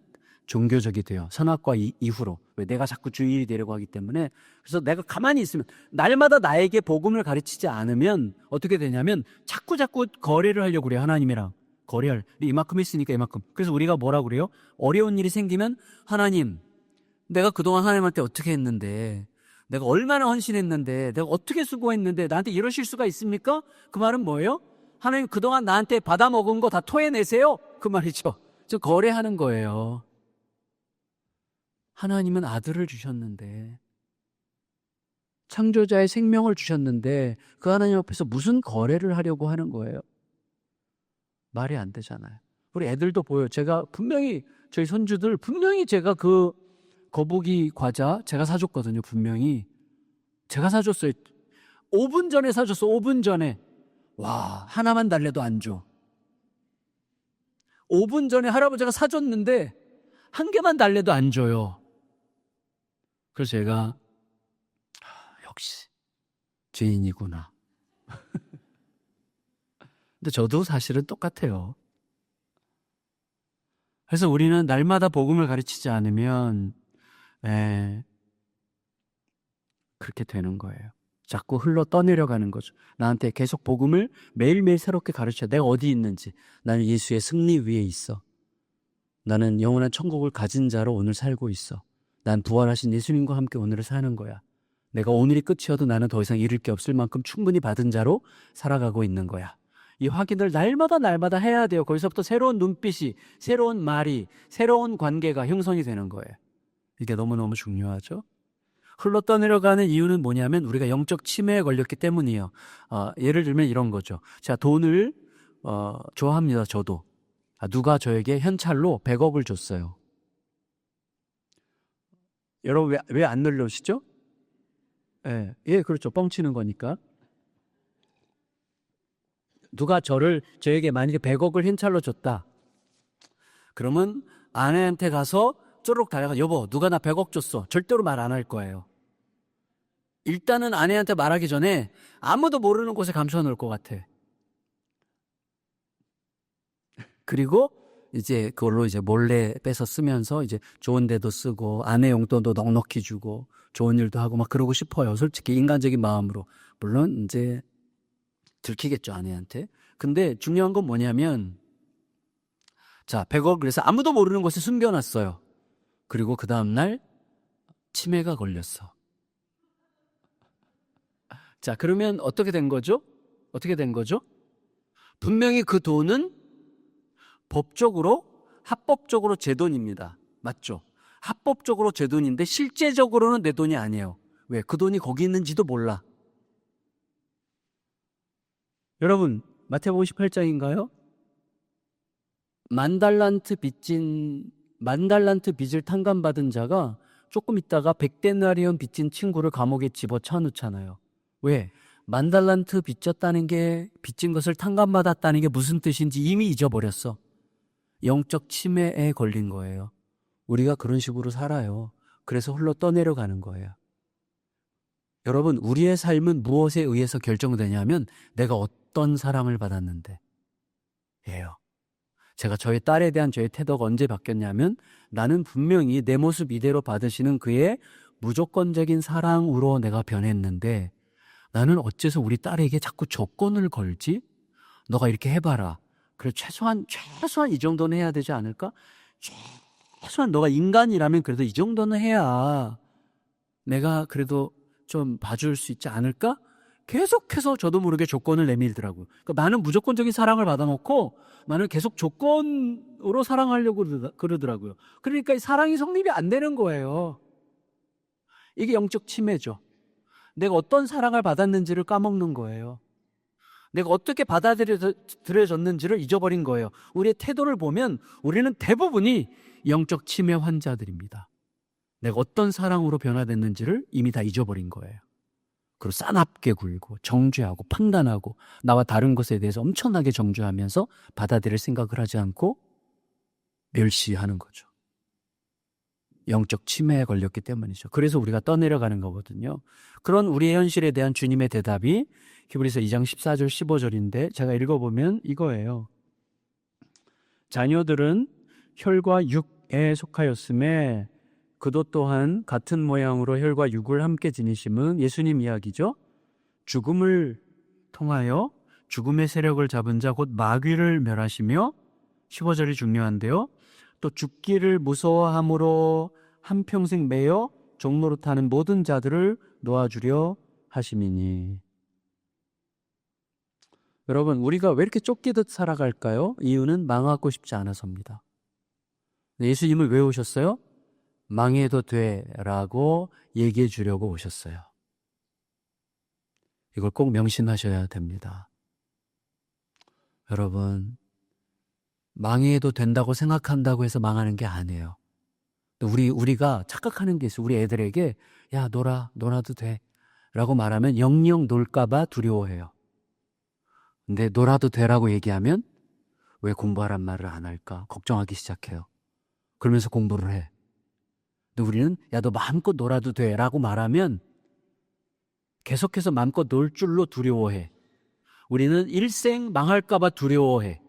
A: 종교적이 돼요. 선악과 이후로. 왜? 내가 자꾸 주인이 되려고 하기 때문에. 그래서 내가 가만히 있으면, 날마다 나에게 복음을 가르치지 않으면 어떻게 되냐면 자꾸 거래를 하려고 그래요. 하나님이랑 거래할. 이만큼 했으니까 이만큼. 그래서 우리가 뭐라고 그래요? 어려운 일이 생기면, 하나님, 내가 그동안 하나님한테 어떻게 했는데, 내가 얼마나 헌신했는데, 내가 어떻게 수고했는데 나한테 이러실 수가 있습니까? 그 말은 뭐예요? 하나님, 그동안 나한테 받아먹은 거 다 토해내세요. 그 말이죠. 저 거래하는 거예요. 하나님은 아들을 주셨는데, 창조자의 생명을 주셨는데 그 하나님 앞에서 무슨 거래를 하려고 하는 거예요? 말이 안 되잖아요. 우리 애들도 보여요. 제가 분명히 저희 손주들 분명히 제가 그 거북이 과자 제가 사줬거든요. 분명히 제가 사줬어요. 5분 전에 사줬어. 5분 전에. 와, 하나만 달래도 안 줘. 5분 전에 할아버지가 사줬는데 한 개만 달래도 안 줘요. 그래서 제가 역시 죄인이구나. 근데 저도 사실은 똑같아요. 그래서 우리는 날마다 복음을 가르치지 않으면 그렇게 되는 거예요. 자꾸 흘러 떠내려가는 거죠. 나한테 계속 복음을 매일매일 새롭게 가르쳐. 내가 어디 있는지. 나는 예수의 승리 위에 있어. 나는 영원한 천국을 가진 자로 오늘 살고 있어. 난 부활하신 예수님과 함께 오늘을 사는 거야. 내가 오늘이 끝이어도 나는 더 이상 잃을 게 없을 만큼 충분히 받은 자로 살아가고 있는 거야. 이 확인을 날마다 해야 돼요. 거기서부터 새로운 눈빛이, 새로운 말이, 새로운 관계가 형성이 되는 거예요. 이게 너무너무 중요하죠. 흘러 떠내려가는 이유는 뭐냐면 우리가 영적 치매에 걸렸기 때문이에요. 예를 들면 이런 거죠. 자, 돈을 좋아합니다. 저도. 누가 저에게 현찰로 100억을 줬어요. 여러분 왜 안 놀려오시죠? 예, 그렇죠. 뻥치는 거니까. 누가 저에게 만약에 100억을 현찰로 줬다. 그러면 아내한테 가서 쪼르륵 달려가 여보 누가 나 100억 줬어. 절대로 말 안 할 거예요. 일단은 아내한테 말하기 전에 아무도 모르는 곳에 감춰 놓을 것 같아. 그리고 이제 그걸로 이제 몰래 빼서 쓰면서 이제 좋은 데도 쓰고 아내 용돈도 넉넉히 주고 좋은 일도 하고 막 그러고 싶어요. 솔직히 인간적인 마음으로. 물론 이제 들키겠죠, 아내한테. 근데 중요한 건 뭐냐면 자, 100억 그래서 아무도 모르는 곳에 숨겨놨어요. 그리고 그 다음날 치매가 걸렸어. 자, 그러면 어떻게 된 거죠? 어떻게 된 거죠? 분명히 그 돈은 법적으로, 합법적으로 제 돈입니다. 맞죠? 합법적으로 제 돈인데 실제적으로는 내 돈이 아니에요. 왜? 그 돈이 거기 있는지도 몰라. 여러분, 마태복음 18장인가요? 만 달란트 빚을 탕감받은 자가 조금 있다가 100데나리온 빚진 친구를 감옥에 집어넣잖아요. 왜? 만 달란트 빚진 것을 탕감받았다는 게 무슨 뜻인지 이미 잊어버렸어. 영적 치매에 걸린 거예요. 우리가 그런 식으로 살아요. 그래서 흘러 떠내려가는 거예요. 여러분, 우리의 삶은 무엇에 의해서 결정되냐면 내가 어떤 사랑을 받았는데 예요. 제가 저희 딸에 대한 저의 태도가 언제 바뀌었냐면 나는 분명히 내 모습 이대로 받으시는 그의 무조건적인 사랑으로 내가 변했는데 나는 어째서 우리 딸에게 자꾸 조건을 걸지? 너가 이렇게 해봐라. 그래 최소한 이 정도는 해야 되지 않을까? 최소한 너가 인간이라면 그래도 이 정도는 해야 내가 그래도 좀 봐줄 수 있지 않을까? 계속해서 저도 모르게 조건을 내밀더라고요. 그러니까 나는 무조건적인 사랑을 받아놓고 나는 계속 조건으로 사랑하려고 그러더라고요. 그러니까 이 사랑이 성립이 안 되는 거예요. 이게 영적 치매죠. 내가 어떤 사랑을 받았는지를 까먹는 거예요. 내가 어떻게 받아들여졌는지를 잊어버린 거예요. 우리의 태도를 보면 우리는 대부분이 영적 치매 환자들입니다. 내가 어떤 사랑으로 변화됐는지를 이미 다 잊어버린 거예요. 그리고 싸납게 굴고 정죄하고 판단하고 나와 다른 것에 대해서 엄청나게 정죄하면서 받아들일 생각을 하지 않고 멸시하는 거죠. 영적 치매에 걸렸기 때문이죠. 그래서 우리가 떠내려가는 거거든요. 그런 우리의 현실에 대한 주님의 대답이 히브리서 2장 14절 15절인데 제가 읽어보면 이거예요. 자녀들은 혈과 육에 속하였음에 그도 또한 같은 모양으로 혈과 육을 함께 지니심은 예수님 이야기죠. 죽음을 통하여 죽음의 세력을 잡은 자 곧 마귀를 멸하시며 15절이 중요한데요. 또 죽기를 무서워함으로 한평생 매여 종노릇하는 모든 자들을 놓아주려 하심이니. 여러분, 우리가 왜 이렇게 쫓기듯 살아갈까요? 이유는 망하고 싶지 않아서입니다. 예수님을 왜 오셨어요? 망해도 돼라고 얘기해 주려고 오셨어요. 이걸 꼭 명심하셔야 됩니다. 여러분, 망해도 된다고 생각한다고 해서 망하는 게 아니에요. 우리가 착각하는 게 있어요. 우리 애들에게 야 놀아도 돼 라고 말하면 영영 놀까봐 두려워해요. 근데 놀아도 되라고 얘기하면 왜 공부하란 말을 안 할까 걱정하기 시작해요. 그러면서 공부를 해. 근데 우리는 야 너 마음껏 놀아도 돼 라고 말하면 계속해서 마음껏 놀 줄로 두려워해. 우리는 일생 망할까봐 두려워해.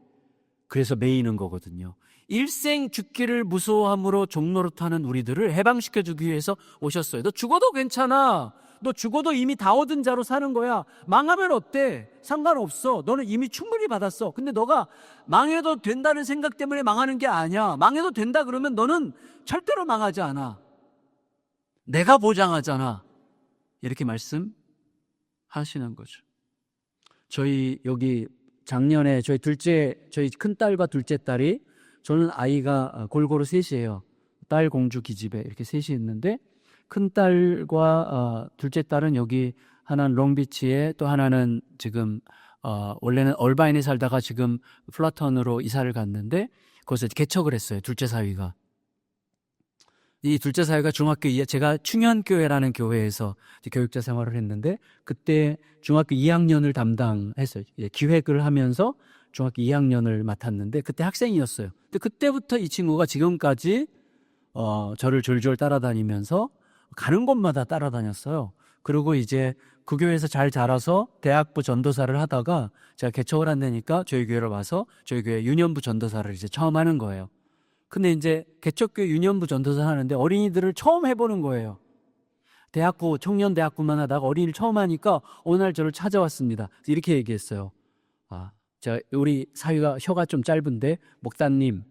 A: 그래서 매이는 거거든요. 일생 죽기를 무서워함으로 종노릇하는 우리들을 해방시켜주기 위해서 오셨어요. 너 죽어도 괜찮아. 너 죽어도 이미 다 얻은 자로 사는 거야. 망하면 어때? 상관없어. 너는 이미 충분히 받았어. 근데 너가 망해도 된다는 생각 때문에 망하는 게 아니야. 망해도 된다 그러면 너는 절대로 망하지 않아. 내가 보장하잖아. 이렇게 말씀하시는 거죠. 저희 여기 작년에 저희 큰딸과 둘째 딸이, 저는 아이가 골고루 셋이에요. 딸 공주 기집애 이렇게 셋이 있는데, 큰딸과 둘째 딸은 여기 하나는 롱비치에, 또 하나는 지금 원래는 얼바인에 살다가 지금 플라턴으로 이사를 갔는데 거기서 개척을 했어요. 둘째 사위가. 이 둘째 사위가 중학교 2학 제가 충현교회라는 교회에서 교육자 생활을 했는데, 그때 중학교 2학년을 담당했어요. 기획을 하면서 중학교 2학년을 맡았는데 그때 학생이었어요. 근데 그때부터 이 친구가 지금까지 저를 졸졸 따라다니면서 가는 곳마다 따라다녔어요. 그리고 이제 그 교회에서 잘 자라서 대학부 전도사를 하다가 제가 개척을 한다니까 저희 교회로 와서 저희 교회 유년부 전도사를 이제 처음 하는 거예요. 근데 이제 개척교회 유년부 전도사 하는데 어린이들을 처음 해보는 거예요. 대학부, 청년대학부만 하다가 어린이를 처음 하니까 어느 날 저를 찾아왔습니다. 이렇게 얘기했어요. 우리 사위가 혀가 좀 짧은데, 목사님,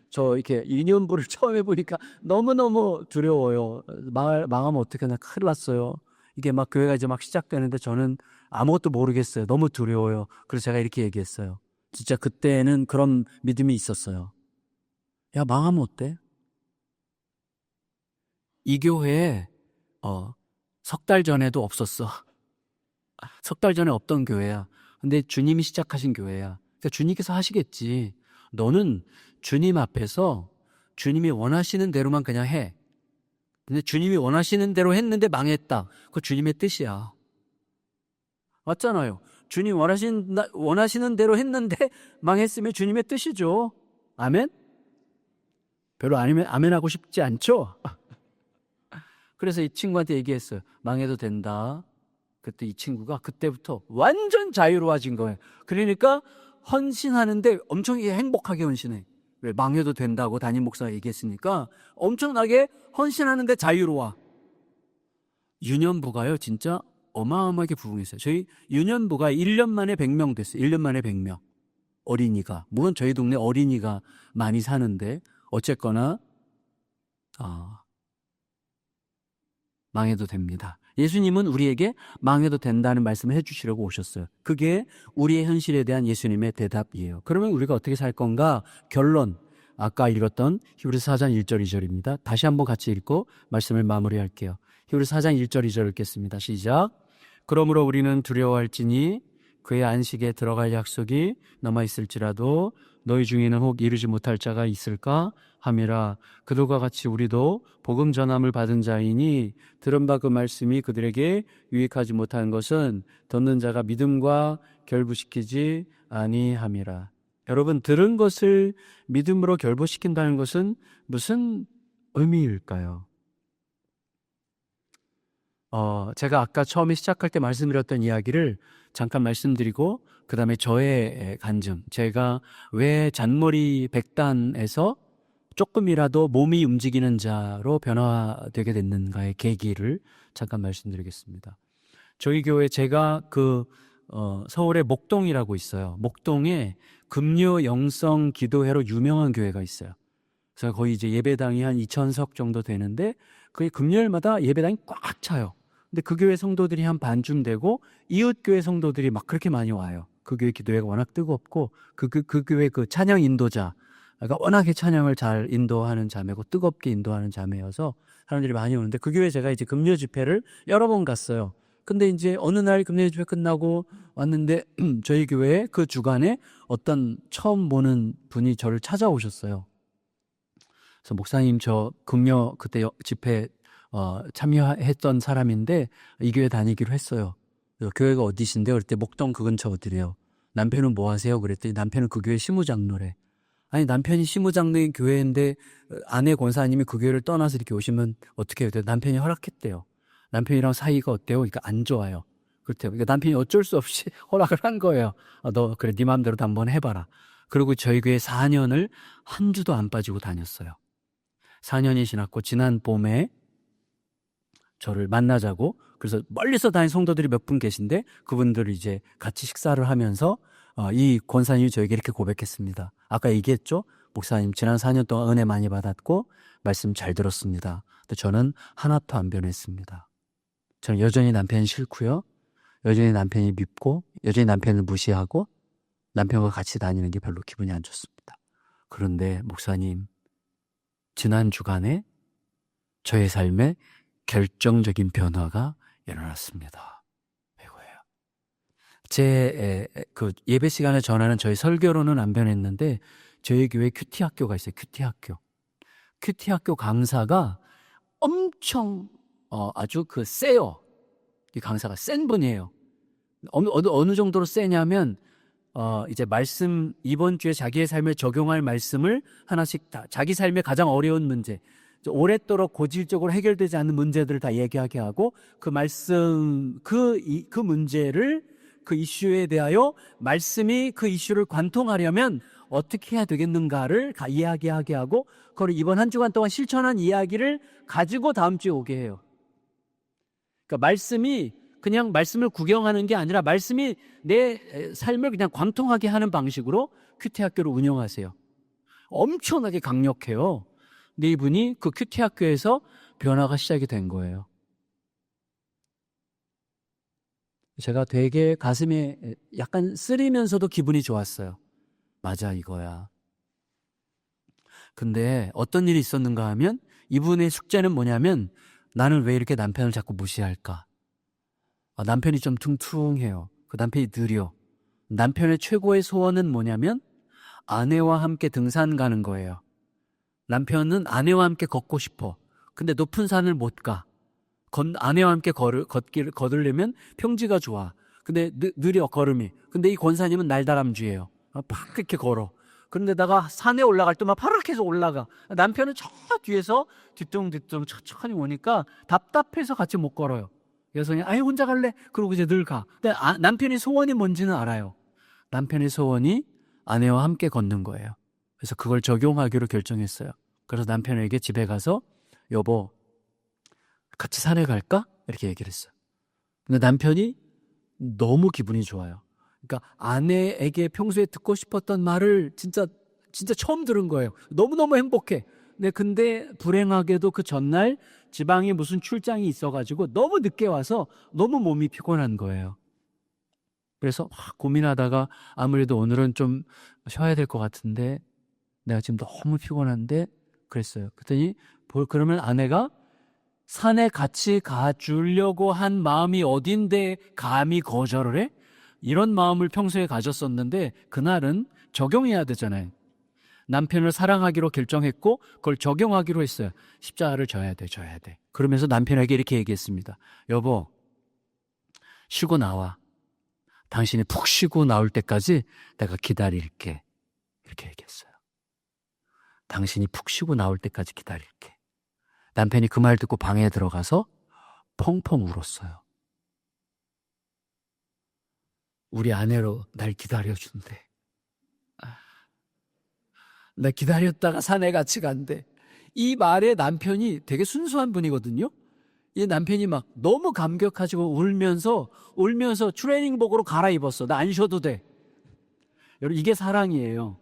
A: 저 이렇게 유년부를 처음 해보니까 너무너무 두려워요. 망하면 어떡하나, 큰일 났어요. 이게 막 교회가 이제 막 시작되는데 저는 아무것도 모르겠어요. 너무 두려워요. 그래서 제가 이렇게 얘기했어요. 진짜 그때는 그런 믿음이 있었어요. 야, 망하면 어때? 이 교회에 석 달 전에도 없었어. 석 달 전에 없던 교회야. 근데 주님이 시작하신 교회야. 그러니까 주님께서 하시겠지. 너는 주님 앞에서 주님이 원하시는 대로만 그냥 해. 근데 주님이 원하시는 대로 했는데 망했다. 그거 주님의 뜻이야. 맞잖아요. 주님 원하시는 대로 했는데 망했으면 주님의 뜻이죠. 아멘? 별로 아멘하고 싶지 않죠? 그래서 이 친구한테 얘기했어요. 망해도 된다. 그때 이 친구가 그때부터 완전 자유로워진 거예요. 그러니까 헌신하는데 엄청 행복하게 헌신해. 왜? 망해도 된다고 담임 목사가 얘기했으니까 엄청나게 헌신하는데 자유로워. 유년부가요, 진짜 어마어마하게 부흥했어요. 저희 유년부가 1년 만에 100명 됐어요. 1년 만에 100명. 어린이가. 물론 저희 동네 어린이가 많이 사는데 어쨌거나 망해도 됩니다. 예수님은 우리에게 망해도 된다는 말씀을 해주시려고 오셨어요. 그게 우리의 현실에 대한 예수님의 대답이에요. 그러면 우리가 어떻게 살 건가? 결론, 아까 읽었던 히브리서 4장 1절 2절입니다. 다시 한번 같이 읽고 말씀을 마무리할게요. 히브리서 4장 1절 2절 읽겠습니다. 시작. 그러므로 우리는 두려워할지니 그의 안식에 들어갈 약속이 남아있을지라도 너희 중에는 혹 이루지 못할 자가 있을까 함이라. 그들과 같이 우리도 복음 전함을 받은 자이니 들은 바 그 말씀이 그들에게 유익하지 못한 것은 듣는 자가 믿음과 결부시키지 아니함이라. 여러분, 들은 것을 믿음으로 결부시킨다는 것은 무슨 의미일까요? 제가 아까 처음에 시작할 때 말씀드렸던 이야기를 잠깐 말씀드리고 그 다음에 저의 간증, 제가 왜 잔머리 백단에서 조금이라도 몸이 움직이는 자로 변화되게 됐는가의 계기를 잠깐 말씀드리겠습니다. 저희 교회, 제가 서울에 목동이라고 있어요. 목동에 금요 영성 기도회로 유명한 교회가 있어요. 그래서 거의 이제 예배당이 한 2,000석 정도 되는데 거의 금요일마다 예배당이 꽉 차요. 근데 그 교회 성도들이 한 반쯤 되고 이웃 교회 성도들이 막 그렇게 많이 와요. 그 교회 기도회가 워낙 뜨겁고 그 교회 찬양 인도자, 그러니까 워낙에 찬양을 잘 인도하는 자매고 뜨겁게 인도하는 자매여서 사람들이 많이 오는데 그 교회 제가 이제 금요 집회를 여러 번 갔어요. 근데 이제 어느 날 금요 예배 끝나고 왔는데 저희 교회에 그 주간에 어떤 처음 보는 분이 저를 찾아오셨어요. 그래서 목사님 저 금요 그때 집회 참여했던 사람인데 이 교회 다니기로 했어요. 교회가 어디신데? 그랬더니 목동 그 근처 어디래요. 남편은 뭐 하세요? 그랬더니 남편은 그 교회 시무장로래. 아니 남편이 시무장로인 교회인데 아내 권사님이 그 교회를 떠나서 이렇게 오시면 어떻게 해요? 남편이 허락했대요. 남편이랑 사이가 어때요? 그러니까 안 좋아요. 그렇대요. 그러니까 남편이 어쩔 수 없이 허락을 한 거예요. 너 그래 네 마음대로도 한번 해봐라. 그리고 저희 교회 4년을 한 주도 안 빠지고 다녔어요. 4년이 지났고 지난 봄에 저를 만나자고, 그래서 멀리서 다닌 성도들이 몇 분 계신데 그분들을 이제 같이 식사를 하면서 이 권사님이 저에게 이렇게 고백했습니다. 아까 얘기했죠? 목사님 지난 4년 동안 은혜 많이 받았고 말씀 잘 들었습니다. 근데 저는 하나도 안 변했습니다. 저는 여전히 남편이 싫고요. 여전히 남편이 밉고 여전히 남편을 무시하고 남편과 같이 다니는 게 별로 기분이 안 좋습니다. 그런데 목사님, 지난 주간에 저의 삶에 결정적인 변화가 일어났습니다. 이거예요. 제 그 예배 시간에 전하는 저희 설교로는 안 변했는데 저희 교회 큐티 학교가 있어요. 큐티 학교. 큐티 학교 강사가 엄청 아주 그 세요. 이 강사가 센 분이에요. 어느 정도로 세냐면 이제 말씀 이번 주에 자기의 삶에 적용할 말씀을 하나씩 다 자기 삶의 가장 어려운 문제, 오랫도록 고질적으로 해결되지 않는 문제들을 다 얘기하게 하고 그 말씀 그 문제를 그 이슈에 대하여 말씀이 그 이슈를 관통하려면 어떻게 해야 되겠는가를 이야기하게 하고 그걸 이번 한 주간 동안 실천한 이야기를 가지고 다음 주에 오게 해요. 그러니까 말씀이 그냥 말씀을 구경하는 게 아니라 말씀이 내 삶을 그냥 관통하게 하는 방식으로 큐티 학교를 운영하세요. 엄청나게 강력해요. 근데 이분이 그 큐티 학교에서 변화가 시작이 된 거예요. 제가 되게 가슴에 약간 쓰리면서도 기분이 좋았어요. 맞아, 이거야. 근데 어떤 일이 있었는가 하면 이분의 숙제는 뭐냐면 나는 왜 이렇게 남편을 자꾸 무시할까? 남편이 좀 퉁퉁해요. 그 남편이 느려. 남편의 최고의 소원은 뭐냐면 아내와 함께 등산 가는 거예요. 남편은 아내와 함께 걷고 싶어. 근데 높은 산을 못 가. 아내와 함께 걷기를 걸으려면 평지가 좋아. 근데 느려 걸음이. 근데 이 권사님은 날다람쥐예요. 팍 이렇게 걸어. 그런데다가 산에 올라갈 때만 파랗게 올라가. 남편은 저 뒤에서 뒤뚱뒤뚱 천천히 오니까 답답해서 같이 못 걸어요. 그래서 그냥 아예 혼자 갈래? 그러고 이제 늘 가. 근데 남편의 소원이 뭔지는 알아요. 남편의 소원이 아내와 함께 걷는 거예요. 그래서 그걸 적용하기로 결정했어요. 그래서 남편에게 집에 가서 여보 같이 산에 갈까? 이렇게 얘기를 했어요. 근데 남편이 너무 기분이 좋아요. 그러니까 아내에게 평소에 듣고 싶었던 말을 진짜 처음 들은 거예요. 너무너무 행복해. 근데 불행하게도 그 전날 지방에 무슨 출장이 있어가지고 너무 늦게 와서 너무 몸이 피곤한 거예요. 그래서 막 고민하다가 아무래도 오늘은 좀 쉬어야 될 것 같은데 내가 지금 너무 피곤한데 그랬어요. 그랬더니 그러면 아내가 산에 같이 가주려고 한 마음이 어딘데 감히 거절을 해? 이런 마음을 평소에 가졌었는데 그날은 적용해야 되잖아요. 남편을 사랑하기로 결정했고 그걸 적용하기로 했어요. 십자가를 져야 돼. 그러면서 남편에게 이렇게 얘기했습니다. 여보, 쉬고 나와. 당신이 푹 쉬고 나올 때까지 내가 기다릴게. 이렇게 얘기했어요. 당신이 푹 쉬고 나올 때까지 기다릴게. 남편이 그 말 듣고 방에 들어가서 펑펑 울었어요. 우리 아내로 날 기다려준대. 나 기다렸다가 산에 같이 간대. 이 말에 남편이 되게 순수한 분이거든요. 이 남편이 막 너무 감격하시고 울면서 트레이닝복으로 갈아입었어. 나 안 쉬어도 돼. 여러분 이게 사랑이에요.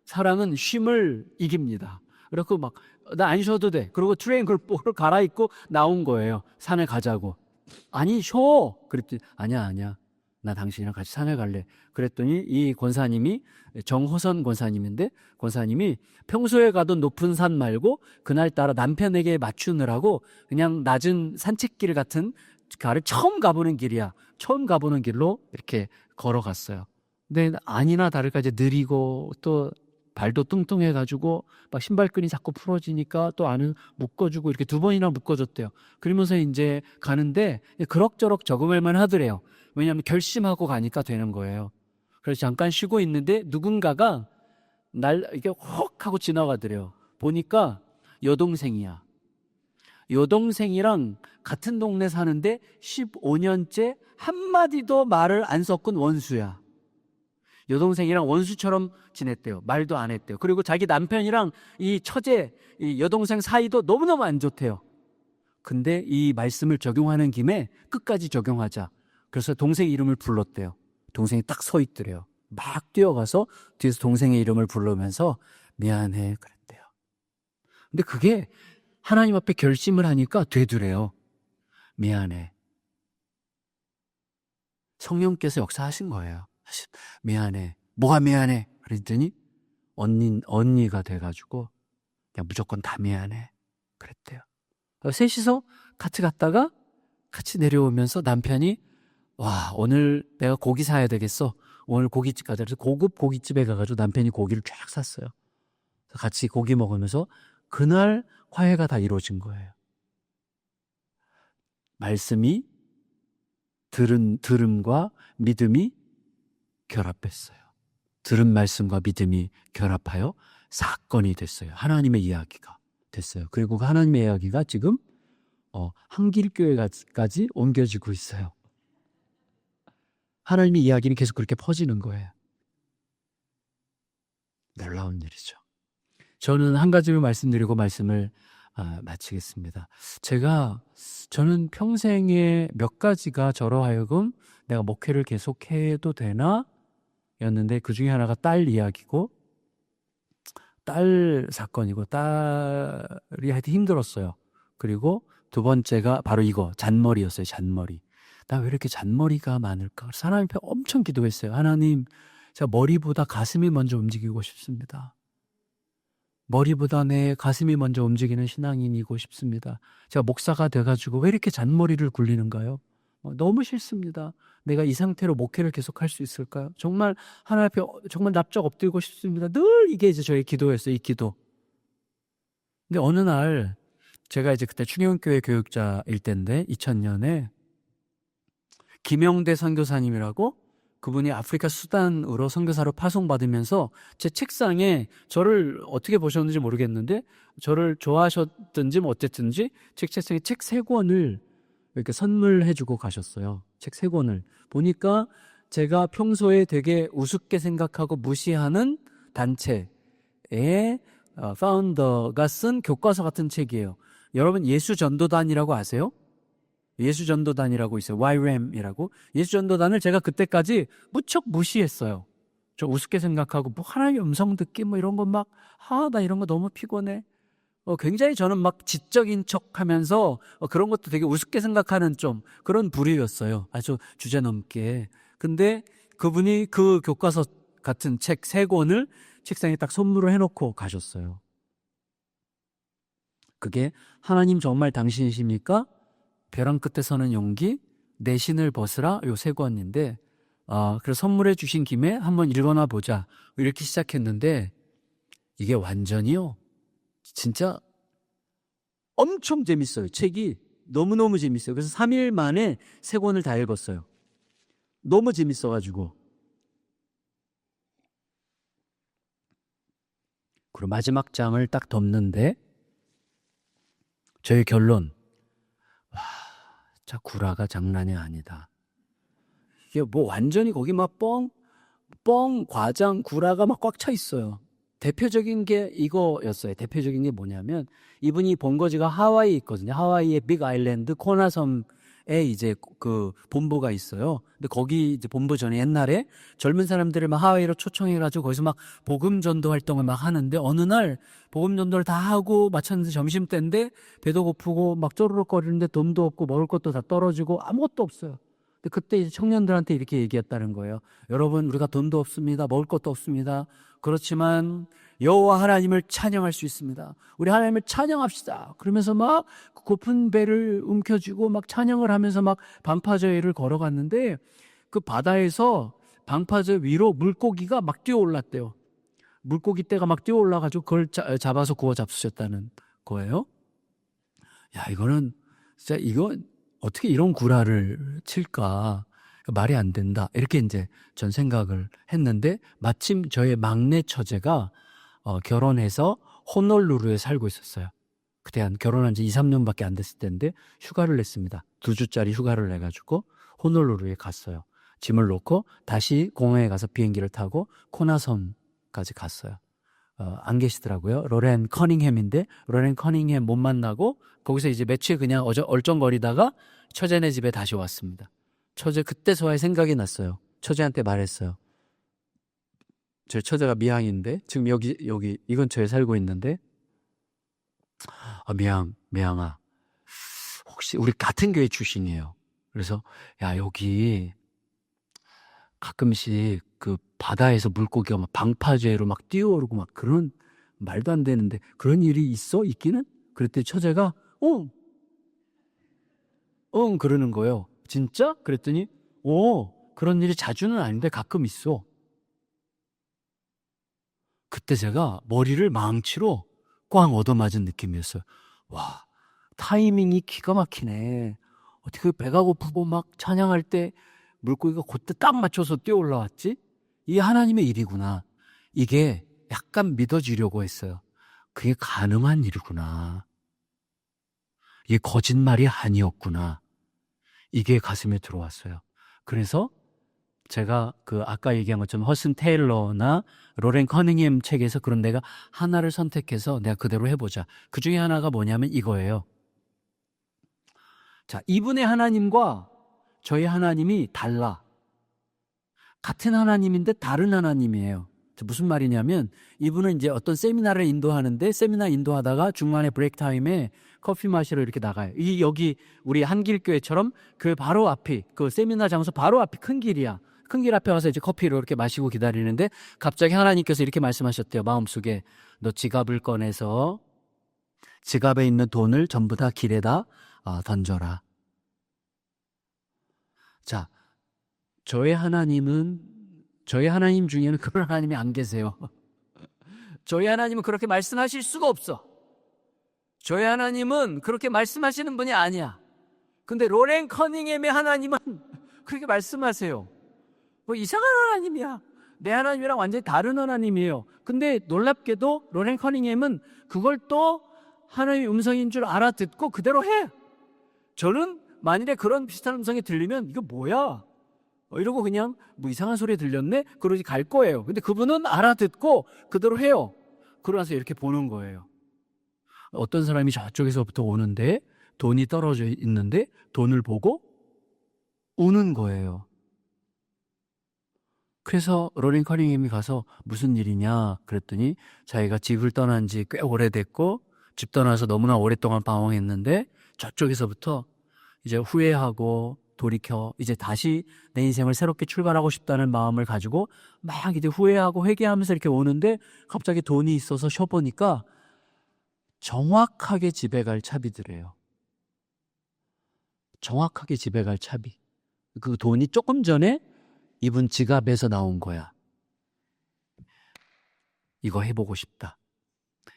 A: 사랑은 쉼을 이깁니다. 그래서 막 나 안 쉬어도 돼. 그리고 트레이닝복을 갈아입고 나온 거예요. 산에 가자고. 아니 쉬어. 그랬더니 아니야. 나 당신이랑 같이 산에 갈래. 그랬더니 이 권사님이 정호선 권사님인데 권사님이 평소에 가던 높은 산 말고 그날따라 남편에게 맞추느라고 그냥 낮은 산책길 같은 가를 처음 가보는 길이야. 처음 가보는 길로 이렇게 걸어갔어요. 근데 아니나 다를까 이제 느리고 또 발도 뚱뚱해가지고 막 신발끈이 자꾸 풀어지니까 또 안을 묶어주고 이렇게 2번이나 묶어줬대요. 그러면서 이제 가는데 그럭저럭 적응할만 하더래요. 왜냐하면 결심하고 가니까 되는 거예요. 그래서 잠깐 쉬고 있는데 누군가가 이게 헉 하고 지나가더래요. 보니까 여동생이야. 여동생이랑 같은 동네 사는데 15년째 한마디도 말을 안 섞은 원수야. 여동생이랑 원수처럼 지냈대요. 말도 안 했대요. 그리고 자기 남편이랑 이 처제, 이 여동생 사이도 너무너무 안 좋대요. 근데 이 말씀을 적용하는 김에 끝까지 적용하자. 그래서 동생 이름을 불렀대요. 동생이 딱 서 있더래요. 막 뛰어가서 뒤에서 동생의 이름을 부르면서 미안해 그랬대요. 근데 그게 하나님 앞에 결심을 하니까 되더래요. 미안해. 성령께서 역사하신 거예요. 미안해. 뭐가 미안해? 그랬더니 언니가 돼가지고 그냥 무조건 다 미안해. 그랬대요. 셋이서 같이 갔다가 같이 내려오면서 남편이 와, 오늘 내가 고기 사야 되겠어. 오늘 고깃집 가자. 그래서 고급 고깃집에 가가지고 남편이 고기를 쫙 샀어요. 같이 고기 먹으면서 그날 화해가 다 이루어진 거예요. 말씀이 들음과 믿음이 결합했어요. 들은 말씀과 믿음이 결합하여 사건이 됐어요. 하나님의 이야기가 됐어요. 그리고 그 하나님의 이야기가 지금 한길교회까지 옮겨지고 있어요. 하나님의 이야기는 계속 그렇게 퍼지는 거예요. 놀라운 일이죠. 저는 한 가지를 말씀드리고 말씀을 마치겠습니다. 저는 평생에 몇 가지가 저로 하여금 내가 목회를 계속해도 되나? 였는데 그 중에 하나가 딸 이야기고 딸 사건이고 딸이 하여튼 힘들었어요. 그리고 2번째가 바로 이거 잔머리였어요. 잔머리. 나 왜 이렇게 잔머리가 많을까? 그래서 하나님 앞에 엄청 기도했어요. 하나님, 제가 머리보다 가슴이 먼저 움직이고 싶습니다. 머리보다 내 가슴이 먼저 움직이는 신앙인이고 싶습니다. 제가 목사가 돼가지고 왜 이렇게 잔머리를 굴리는가요? 너무 싫습니다. 내가 이 상태로 목회를 계속할 수 있을까요? 정말 하나님 앞에 정말 납작 엎드리고 싶습니다. 늘 이게 이제 저의 기도였어요. 이 기도. 근데 어느 날 제가 이제 그때 충영교회 교육자일 때인데 2000년에 김영대 선교사님이라고 그분이 아프리카 수단으로 선교사로 파송받으면서 제 책상에 저를 어떻게 보셨는지 모르겠는데 저를 좋아하셨든지 뭐 어쨌든지 책상에 책 3권을 이렇게 선물해주고 가셨어요. 책 3권을. 보니까 제가 평소에 되게 우습게 생각하고 무시하는 단체의 파운더가 쓴 교과서 같은 책이에요. 여러분 예수전도단이라고 아세요? 예수전도단이라고 있어요. YRAM이라고. 예수전도단을 제가 그때까지 무척 무시했어요. 저 우습게 생각하고 뭐 하나님의 음성 듣기 뭐 이런 거 막 나 이런 거 너무 피곤해. 굉장히 저는 막 지적인 척하면서 그런 것도 되게 우습게 생각하는 좀 그런 부류였어요. 아주 주제넘게. 근데 그분이 그 교과서 같은 책 3권을 책상에 딱 선물을 해놓고 가셨어요. 그게 하나님 정말 당신이십니까? 벼랑 끝에 서는 용기, 내 신을 벗으라 요 3권인데 그래서 선물해 주신 김에 한번 읽어나 보자 이렇게 시작했는데 이게 완전히요 진짜 엄청 재밌어요. 책이 너무너무 재밌어요. 그래서 3일 만에 3권을 다 읽었어요. 너무 재밌어가지고. 그리고 마지막 장을 딱 덮는데 저의 결론, 와, 진짜 구라가 장난이 아니다. 이게 뭐 완전히 거기 막 뻥, 과장, 구라가 막 꽉 차 있어요. 대표적인 게 이거였어요. 대표적인 게 뭐냐면 이분이 본거지가 하와이에 있거든요. 하와이의 빅 아일랜드 코나섬에 이제 그 본부가 있어요. 근데 거기 이제 본부 전에 옛날에 젊은 사람들을 막 하와이로 초청해가지고 거기서 막 복음 전도 활동을 막 하는데 어느 날 복음 전도를 다 하고 마쳤는데 점심때인데 배도 고프고 막 쪼르륵거리는데 돈도 없고 먹을 것도 다 떨어지고 아무것도 없어요. 근데 그때 이제 청년들한테 이렇게 얘기했다는 거예요. 여러분, 우리가 돈도 없습니다. 먹을 것도 없습니다. 그렇지만 여호와 하나님을 찬양할 수 있습니다. 우리 하나님을 찬양합시다. 그러면서 막 고픈 배를 움켜쥐고 막 찬양을 하면서 막 방파제를 걸어갔는데 그 바다에서 방파제 위로 물고기가 막 뛰어올랐대요. 물고기 떼가 막 뛰어올라가지고 그걸 잡아서 구워 잡수셨다는 거예요. 야, 이거는 진짜 이건 어떻게 이런 구라를 칠까? 말이 안 된다. 이렇게 이제 전 생각을 했는데 마침 저의 막내 처제가 결혼해서 호놀루루에 살고 있었어요. 그때 한 결혼한 지 2, 3년밖에 안 됐을 때인데 휴가를 냈습니다. 2주짜리 휴가를 내가지고 호놀루루에 갔어요. 짐을 놓고 다시 공항에 가서 비행기를 타고 코나섬까지 갔어요. 안 계시더라고요. 로렌 커닝햄인데 로렌 커닝햄 못 만나고 거기서 이제 며칠 그냥 얼쩡거리다가 처제네 집에 다시 왔습니다. 처제 그때서야 생각이 났어요. 처제한테 말했어요. 제 처제가 미양인데 지금 여기 이 근처에 살고 있는데 미양아 혹시 우리 같은 교회 출신이에요. 그래서 야 여기 가끔씩 그 바다에서 물고기가 막 방파제로 막 뛰어오르고 막 그런 말도 안 되는데 그런 일이 있기는? 그랬더니 처제가 응 그러는 거예요. 진짜? 그랬더니 그런 일이 자주는 아닌데 가끔 있어. 그때 제가 머리를 망치로 꽝 얻어맞은 느낌이었어요. 와, 타이밍이 기가 막히네. 어떻게 배가 고프고 막 찬양할 때 물고기가 그때 딱 맞춰서 뛰어 올라왔지? 이게 하나님의 일이구나. 이게 약간 믿어지려고 했어요. 그게 가능한 일이구나. 이게 거짓말이 아니었구나. 이게 가슴에 들어왔어요. 그래서 제가 그 아까 얘기한 것처럼 허슨 테일러나 로렌 커닝햄 책에서 그런 내가 하나를 선택해서 내가 그대로 해보자. 그 중에 하나가 뭐냐면 이거예요. 자, 이분의 하나님과 저희 하나님이 달라. 같은 하나님인데 다른 하나님이에요. 무슨 말이냐면 이분은 이제 어떤 세미나를 인도하는데 세미나 인도하다가 중간에 브레이크 타임에 커피 마시러 이렇게 나가요. 여기 우리 한길교회처럼 그 바로 앞이 그 세미나 장소 바로 앞이 큰 길이야. 큰 길 앞에 와서 이제 커피를 이렇게 마시고 기다리는데 갑자기 하나님께서 이렇게 말씀하셨대요. 마음속에 너 지갑을 꺼내서 지갑에 있는 돈을 전부 다 길에다 던져라. 자, 저희 하나님 중에는 그런 하나님이 안 계세요. 저희 하나님은 그렇게 말씀하실 수가 없어. 저희 하나님은 그렇게 말씀하시는 분이 아니야. 근데 로렌 커닝햄의 하나님은 그렇게 말씀하세요. 뭐 이상한 하나님이야. 내 하나님이랑 완전히 다른 하나님이에요. 근데 놀랍게도 로렌 커닝햄은 그걸 또 하나님의 음성인 줄 알아듣고 그대로 해. 저는 만일에 그런 비슷한 음성이 들리면 이거 뭐야? 이러고 그냥 뭐 이상한 소리 들렸네? 그러지 갈 거예요. 근데 그분은 알아듣고 그대로 해요. 그러면서 이렇게 보는 거예요. 어떤 사람이 저쪽에서부터 오는데 돈이 떨어져 있는데 돈을 보고 우는 거예요. 그래서 로렌 커닝햄이 가서 무슨 일이냐 그랬더니 자기가 집을 떠난 지 꽤 오래됐고 집 떠나서 너무나 오랫동안 방황했는데 저쪽에서부터 이제 후회하고 돌이켜 이제 다시 내 인생을 새롭게 출발하고 싶다는 마음을 가지고 막 이제 후회하고 회개하면서 이렇게 오는데 갑자기 돈이 있어서 쉬어보니까 정확하게 집에 갈 차비들이에요. 정확하게 집에 갈 차비. 그 돈이 조금 전에 이분 지갑에서 나온 거야. 이거 해보고 싶다.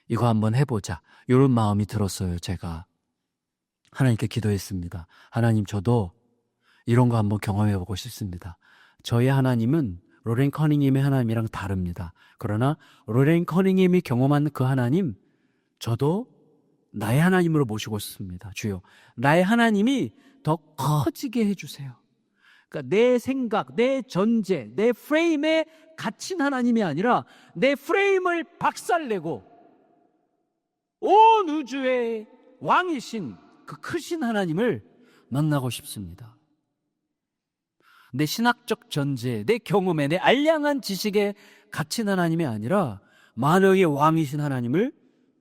A: 이거 한번 해보자. 이런 마음이 들었어요. 제가 하나님께 기도했습니다. 하나님 저도 이런 거 한번 경험해보고 싶습니다. 저의 하나님은 로렌 커닝햄의 하나님이랑 다릅니다. 그러나 로렌 커닝햄이 경험한 그 하나님 저도 나의 하나님으로 모시고 싶습니다. 주여 나의 하나님이 더 커지게 해주세요. 그러니까 내 생각, 내 전제, 내 프레임에 갇힌 하나님이 아니라 내 프레임을 박살내고 온 우주의 왕이신 그 크신 하나님을 만나고 싶습니다. 내 신학적 전제, 내 경험에, 내 알량한 지식에 갇힌 하나님이 아니라 만왕의 왕이신 하나님을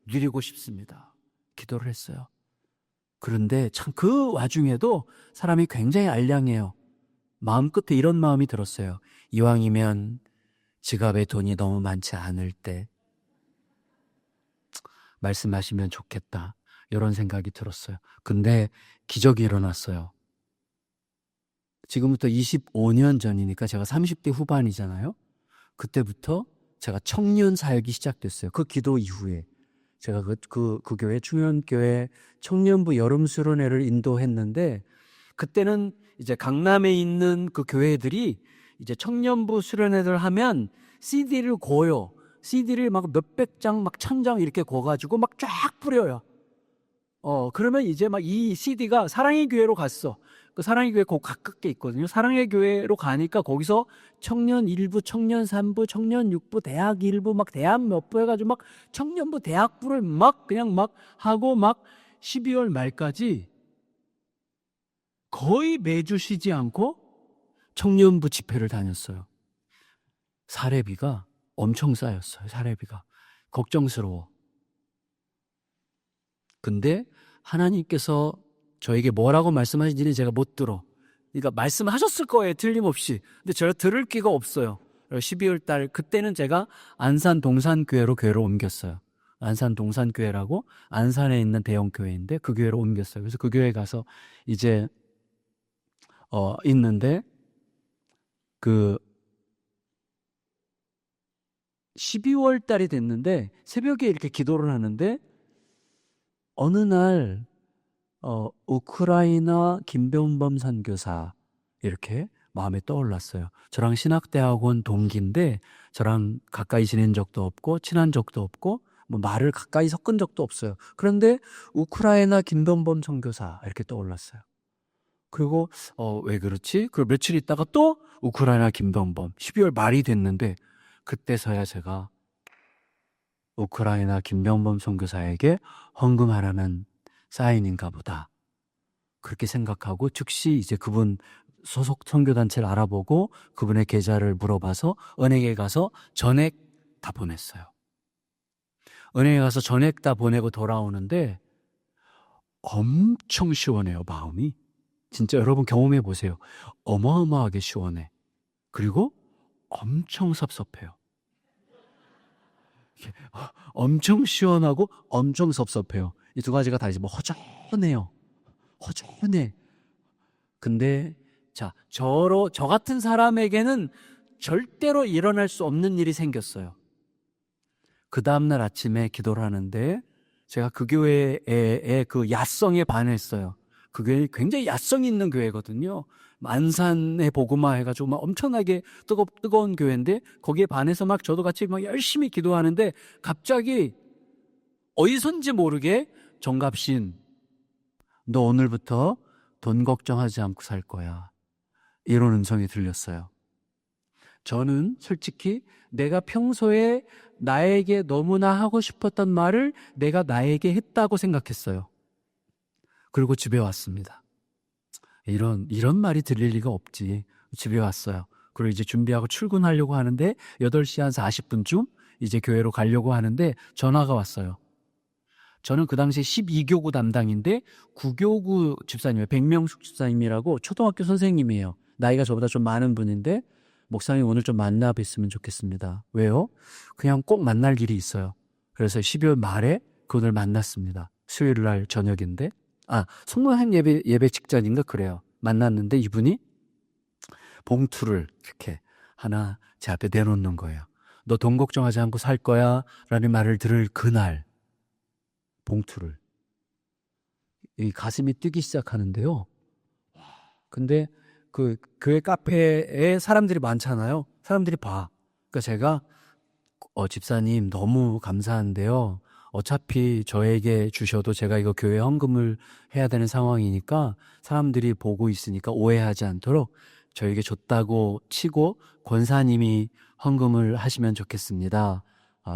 A: 누리고 싶습니다. 기도를 했어요. 그런데 참 그 와중에도 사람이 굉장히 알량해요. 마음 끝에 이런 마음이 들었어요. 이왕이면 지갑에 돈이 너무 많지 않을 때 말씀하시면 좋겠다. 이런 생각이 들었어요. 근데 기적이 일어났어요. 지금부터 25년 전이니까 제가 30대 후반이잖아요. 그때부터 제가 청년 사역이 시작됐어요. 그 기도 이후에. 제가 그 교회, 충현교회 청년부 여름 수련회를 인도했는데, 그때는 이제 강남에 있는 그 교회들이 이제 청년부 수련회를 하면 CD를 고요. CD를 막 몇백 장, 막 1000장 이렇게 고가지고 막 쫙 뿌려요. 그러면 이제 막 이 CD가 사랑의 교회로 갔어. 그 사랑의 교회 그 가깝게 있거든요. 사랑의 교회로 가니까 거기서 청년 1부, 청년 3부, 청년 6부, 대학 1부, 막 대학 몇 부 해가지고 막 청년부, 대학부를 막 그냥 막 하고 막 12월 말까지 거의 매주 쉬지 않고 청년부 집회를 다녔어요. 사례비가 엄청 쌓였어요. 사례비가. 걱정스러워. 근데 하나님께서 저에게 뭐라고 말씀하신지는 제가 못 들어. 그러니까 말씀하셨을 거예요. 틀림없이. 근데 제가 들을 기가 없어요. 12월 달 그때는 제가 안산 동산교회로 교회를 옮겼어요. 안산 동산교회라고 안산에 있는 대형 교회인데 그 교회로 옮겼어요. 그래서 그 교회 가서 이제 있는데 그 12월 달이 됐는데 새벽에 이렇게 기도를 하는데 어느 날 우크라이나 김병범 선교사 이렇게 마음에 떠올랐어요. 저랑 신학대학원 동기인데 저랑 가까이 지낸 적도 없고 친한 적도 없고 뭐 말을 가까이 섞은 적도 없어요. 그런데 우크라이나 김병범 선교사 이렇게 떠올랐어요. 그리고 왜 그렇지? 그리고 며칠 있다가 또 우크라이나 김병범 12월 말이 됐는데 그때서야 제가 우크라이나 김병범 선교사에게 헌금하라는 사인인가 보다. 그렇게 생각하고 즉시 이제 그분 소속 선교단체를 알아보고 그분의 계좌를 물어봐서 은행에 가서 전액 다 보냈어요. 은행에 가서 전액 다 보내고 돌아오는데 엄청 시원해요, 마음이. 진짜 여러분 경험해 보세요. 어마어마하게 시원해. 그리고 엄청 섭섭해요. 엄청 시원하고 엄청 섭섭해요. 이 두 가지가 다 이제 뭐 허전해요. 허전해. 근데 자, 저 같은 사람에게는 절대로 일어날 수 없는 일이 생겼어요. 그 다음날 아침에 기도를 하는데 제가 그 교회의 그 야성에 반했어요. 그 교회 굉장히 야성 있는 교회거든요. 안산의 복음화 해가지고 막 엄청나게 뜨거운 교회인데 거기에 반해서 막 저도 같이 막 열심히 기도하는데 갑자기 어디선지 모르게 정갑신 너 오늘부터 돈 걱정하지 않고 살 거야. 이런 음성이 들렸어요. 저는 솔직히 내가 평소에 나에게 너무나 하고 싶었던 말을 내가 나에게 했다고 생각했어요. 그리고 집에 왔습니다. 이런 말이 들릴 리가 없지. 집에 왔어요. 그리고 이제 준비하고 출근하려고 하는데 8시 한 40분쯤 이제 교회로 가려고 하는데 전화가 왔어요. 저는 그 당시에 12교구 담당인데 9교구 집사님이에요. 백명숙 집사님이라고 초등학교 선생님이에요. 나이가 저보다 좀 많은 분인데 목사님 오늘 좀 만나 뵀으면 좋겠습니다. 왜요? 그냥 꼭 만날 일이 있어요. 그래서 12월 말에 그분을 만났습니다. 수요일 날 저녁인데 성모님 예배 직전인가 그래요. 만났는데 이분이 봉투를 이렇게 하나 제 앞에 내놓는 거예요. 너 돈 걱정하지 않고 살 거야 라는 말을 들을 그날 봉투를 이 가슴이 뛰기 시작하는데요. 근데 그 교회 카페에 사람들이 많잖아요. 사람들이 봐. 그러니까 제가 집사님 너무 감사한데요. 어차피 저에게 주셔도 제가 이거 교회 헌금을 해야 되는 상황이니까 사람들이 보고 있으니까 오해하지 않도록 저에게 줬다고 치고 권사님이 헌금을 하시면 좋겠습니다.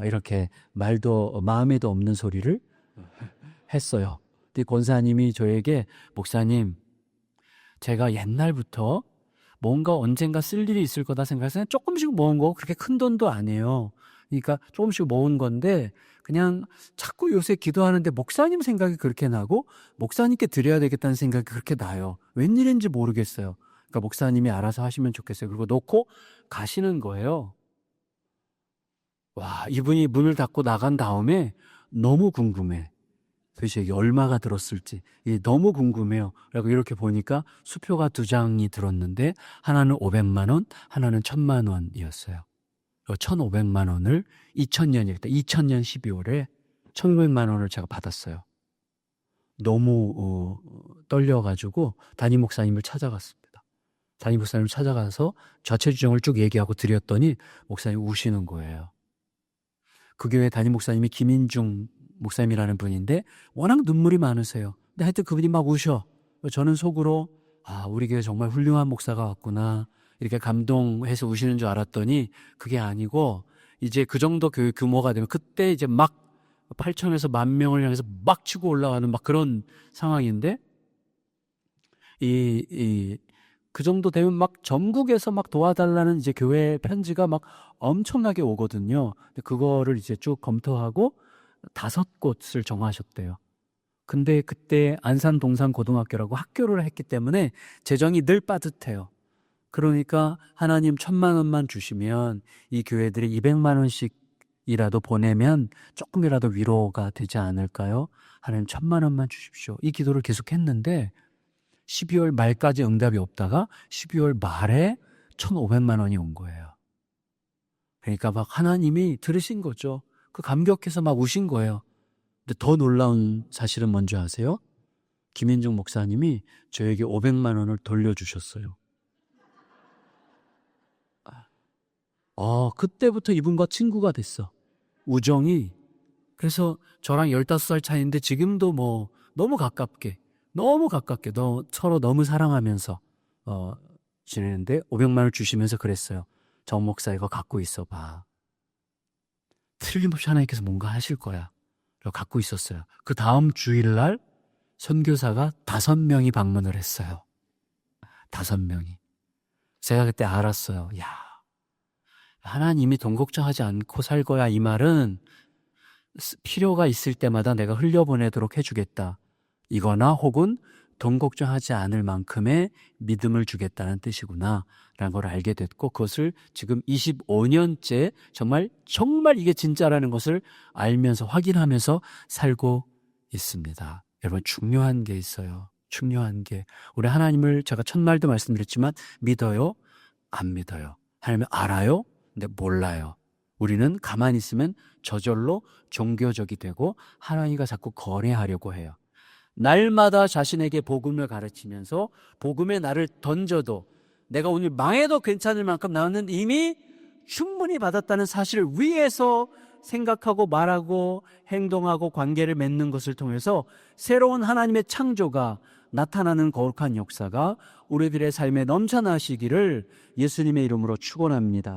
A: 이렇게 말도 마음에도 없는 소리를 했어요. 근데 권사님이 저에게 목사님 제가 옛날부터 뭔가 언젠가 쓸 일이 있을 거다 생각해서 조금씩 모은 거고 그렇게 큰 돈도 아니에요. 그러니까 조금씩 모은 건데 그냥 자꾸 요새 기도하는데 목사님 생각이 그렇게 나고 목사님께 드려야 되겠다는 생각이 그렇게 나요. 웬일인지 모르겠어요. 그러니까 목사님이 알아서 하시면 좋겠어요. 그리고 놓고 가시는 거예요. 와, 이분이 문을 닫고 나간 다음에 너무 궁금해. 도대체 이게 얼마가 들었을지. 이게 너무 궁금해요. 그리고 이렇게 보니까 수표가 2장이 들었는데 하나는 500만 원, 하나는 1000만 원이었어요. 1500만 원을 2000년이었다. 2000년 12월에 1500만 원을 제가 받았어요. 너무 떨려가지고 담임 목사님을 찾아갔습니다. 담임 목사님을 찾아가서 좌체주정을 쭉 얘기하고 드렸더니 목사님이 우시는 거예요. 그 교회 담임 목사님이 김인중 목사님이라는 분인데 워낙 눈물이 많으세요. 근데 하여튼 그분이 막 우셔. 저는 속으로 우리 교회 정말 훌륭한 목사가 왔구나 이렇게 감동해서 우시는 줄 알았더니 그게 아니고 이제 그 정도 교회 규모가 되면 그때 이제 막 8천에서 10,000명을 향해서 막 치고 올라가는 막 그런 상황인데 그 정도 되면 막 전국에서 막 도와달라는 이제 교회 편지가 막 엄청나게 오거든요. 근데 그거를 이제 쭉 검토하고 5곳을 정하셨대요. 근데 그때 안산 동산 고등학교라고 학교를 했기 때문에 재정이 늘 빠듯해요. 그러니까 하나님 1000만 원만 주시면 이 교회들이 200만 원씩이라도 보내면 조금이라도 위로가 되지 않을까요? 하나님 1000만 원만 주십시오. 이 기도를 계속 했는데 12월 말까지 응답이 없다가 12월 말에 1500만 원이 온 거예요. 그러니까 막 하나님이 들으신 거죠. 그 감격해서 막 우신 거예요. 근데 더 놀라운 사실은 뭔지 아세요? 김인중 목사님이 저에게 500만 원을 돌려주셨어요. 그때부터 이분과 친구가 됐어. 우정이. 그래서 저랑 15살 차이인데 지금도 뭐 너무 가깝게 서로 너무 사랑하면서 지내는데 500만 원을 주시면서 그랬어요. 정 목사 이거 갖고 있어봐. 틀림없이 하나님께서 뭔가 하실 거야. 그리고 갖고 있었어요. 그 다음 주일날 선교사가 5명이 방문을 했어요. 5명이. 제가 그때 알았어요. 야, 하나님이 돈 걱정하지 않고 살 거야. 이 말은 필요가 있을 때마다 내가 흘려보내도록 해주겠다. 이거나 혹은 돈 걱정하지 않을 만큼의 믿음을 주겠다는 뜻이구나 라는 걸 알게 됐고 그것을 지금 25년째 정말 이게 진짜라는 것을 알면서 확인하면서 살고 있습니다. 여러분 중요한 게 있어요. 중요한 게 우리 하나님을 제가 첫날도 말씀드렸지만 믿어요? 안 믿어요? 하나님을 알아요? 근데 몰라요. 우리는 가만히 있으면 저절로 종교적이 되고 하나님과 자꾸 거래하려고 해요. 날마다 자신에게 복음을 가르치면서 복음의 날을 던져도 내가 오늘 망해도 괜찮을 만큼 나는 이미 충분히 받았다는 사실을 위해서 생각하고 말하고 행동하고 관계를 맺는 것을 통해서 새로운 하나님의 창조가 나타나는 거룩한 역사가 우리들의 삶에 넘쳐나시기를 예수님의 이름으로 축원합니다.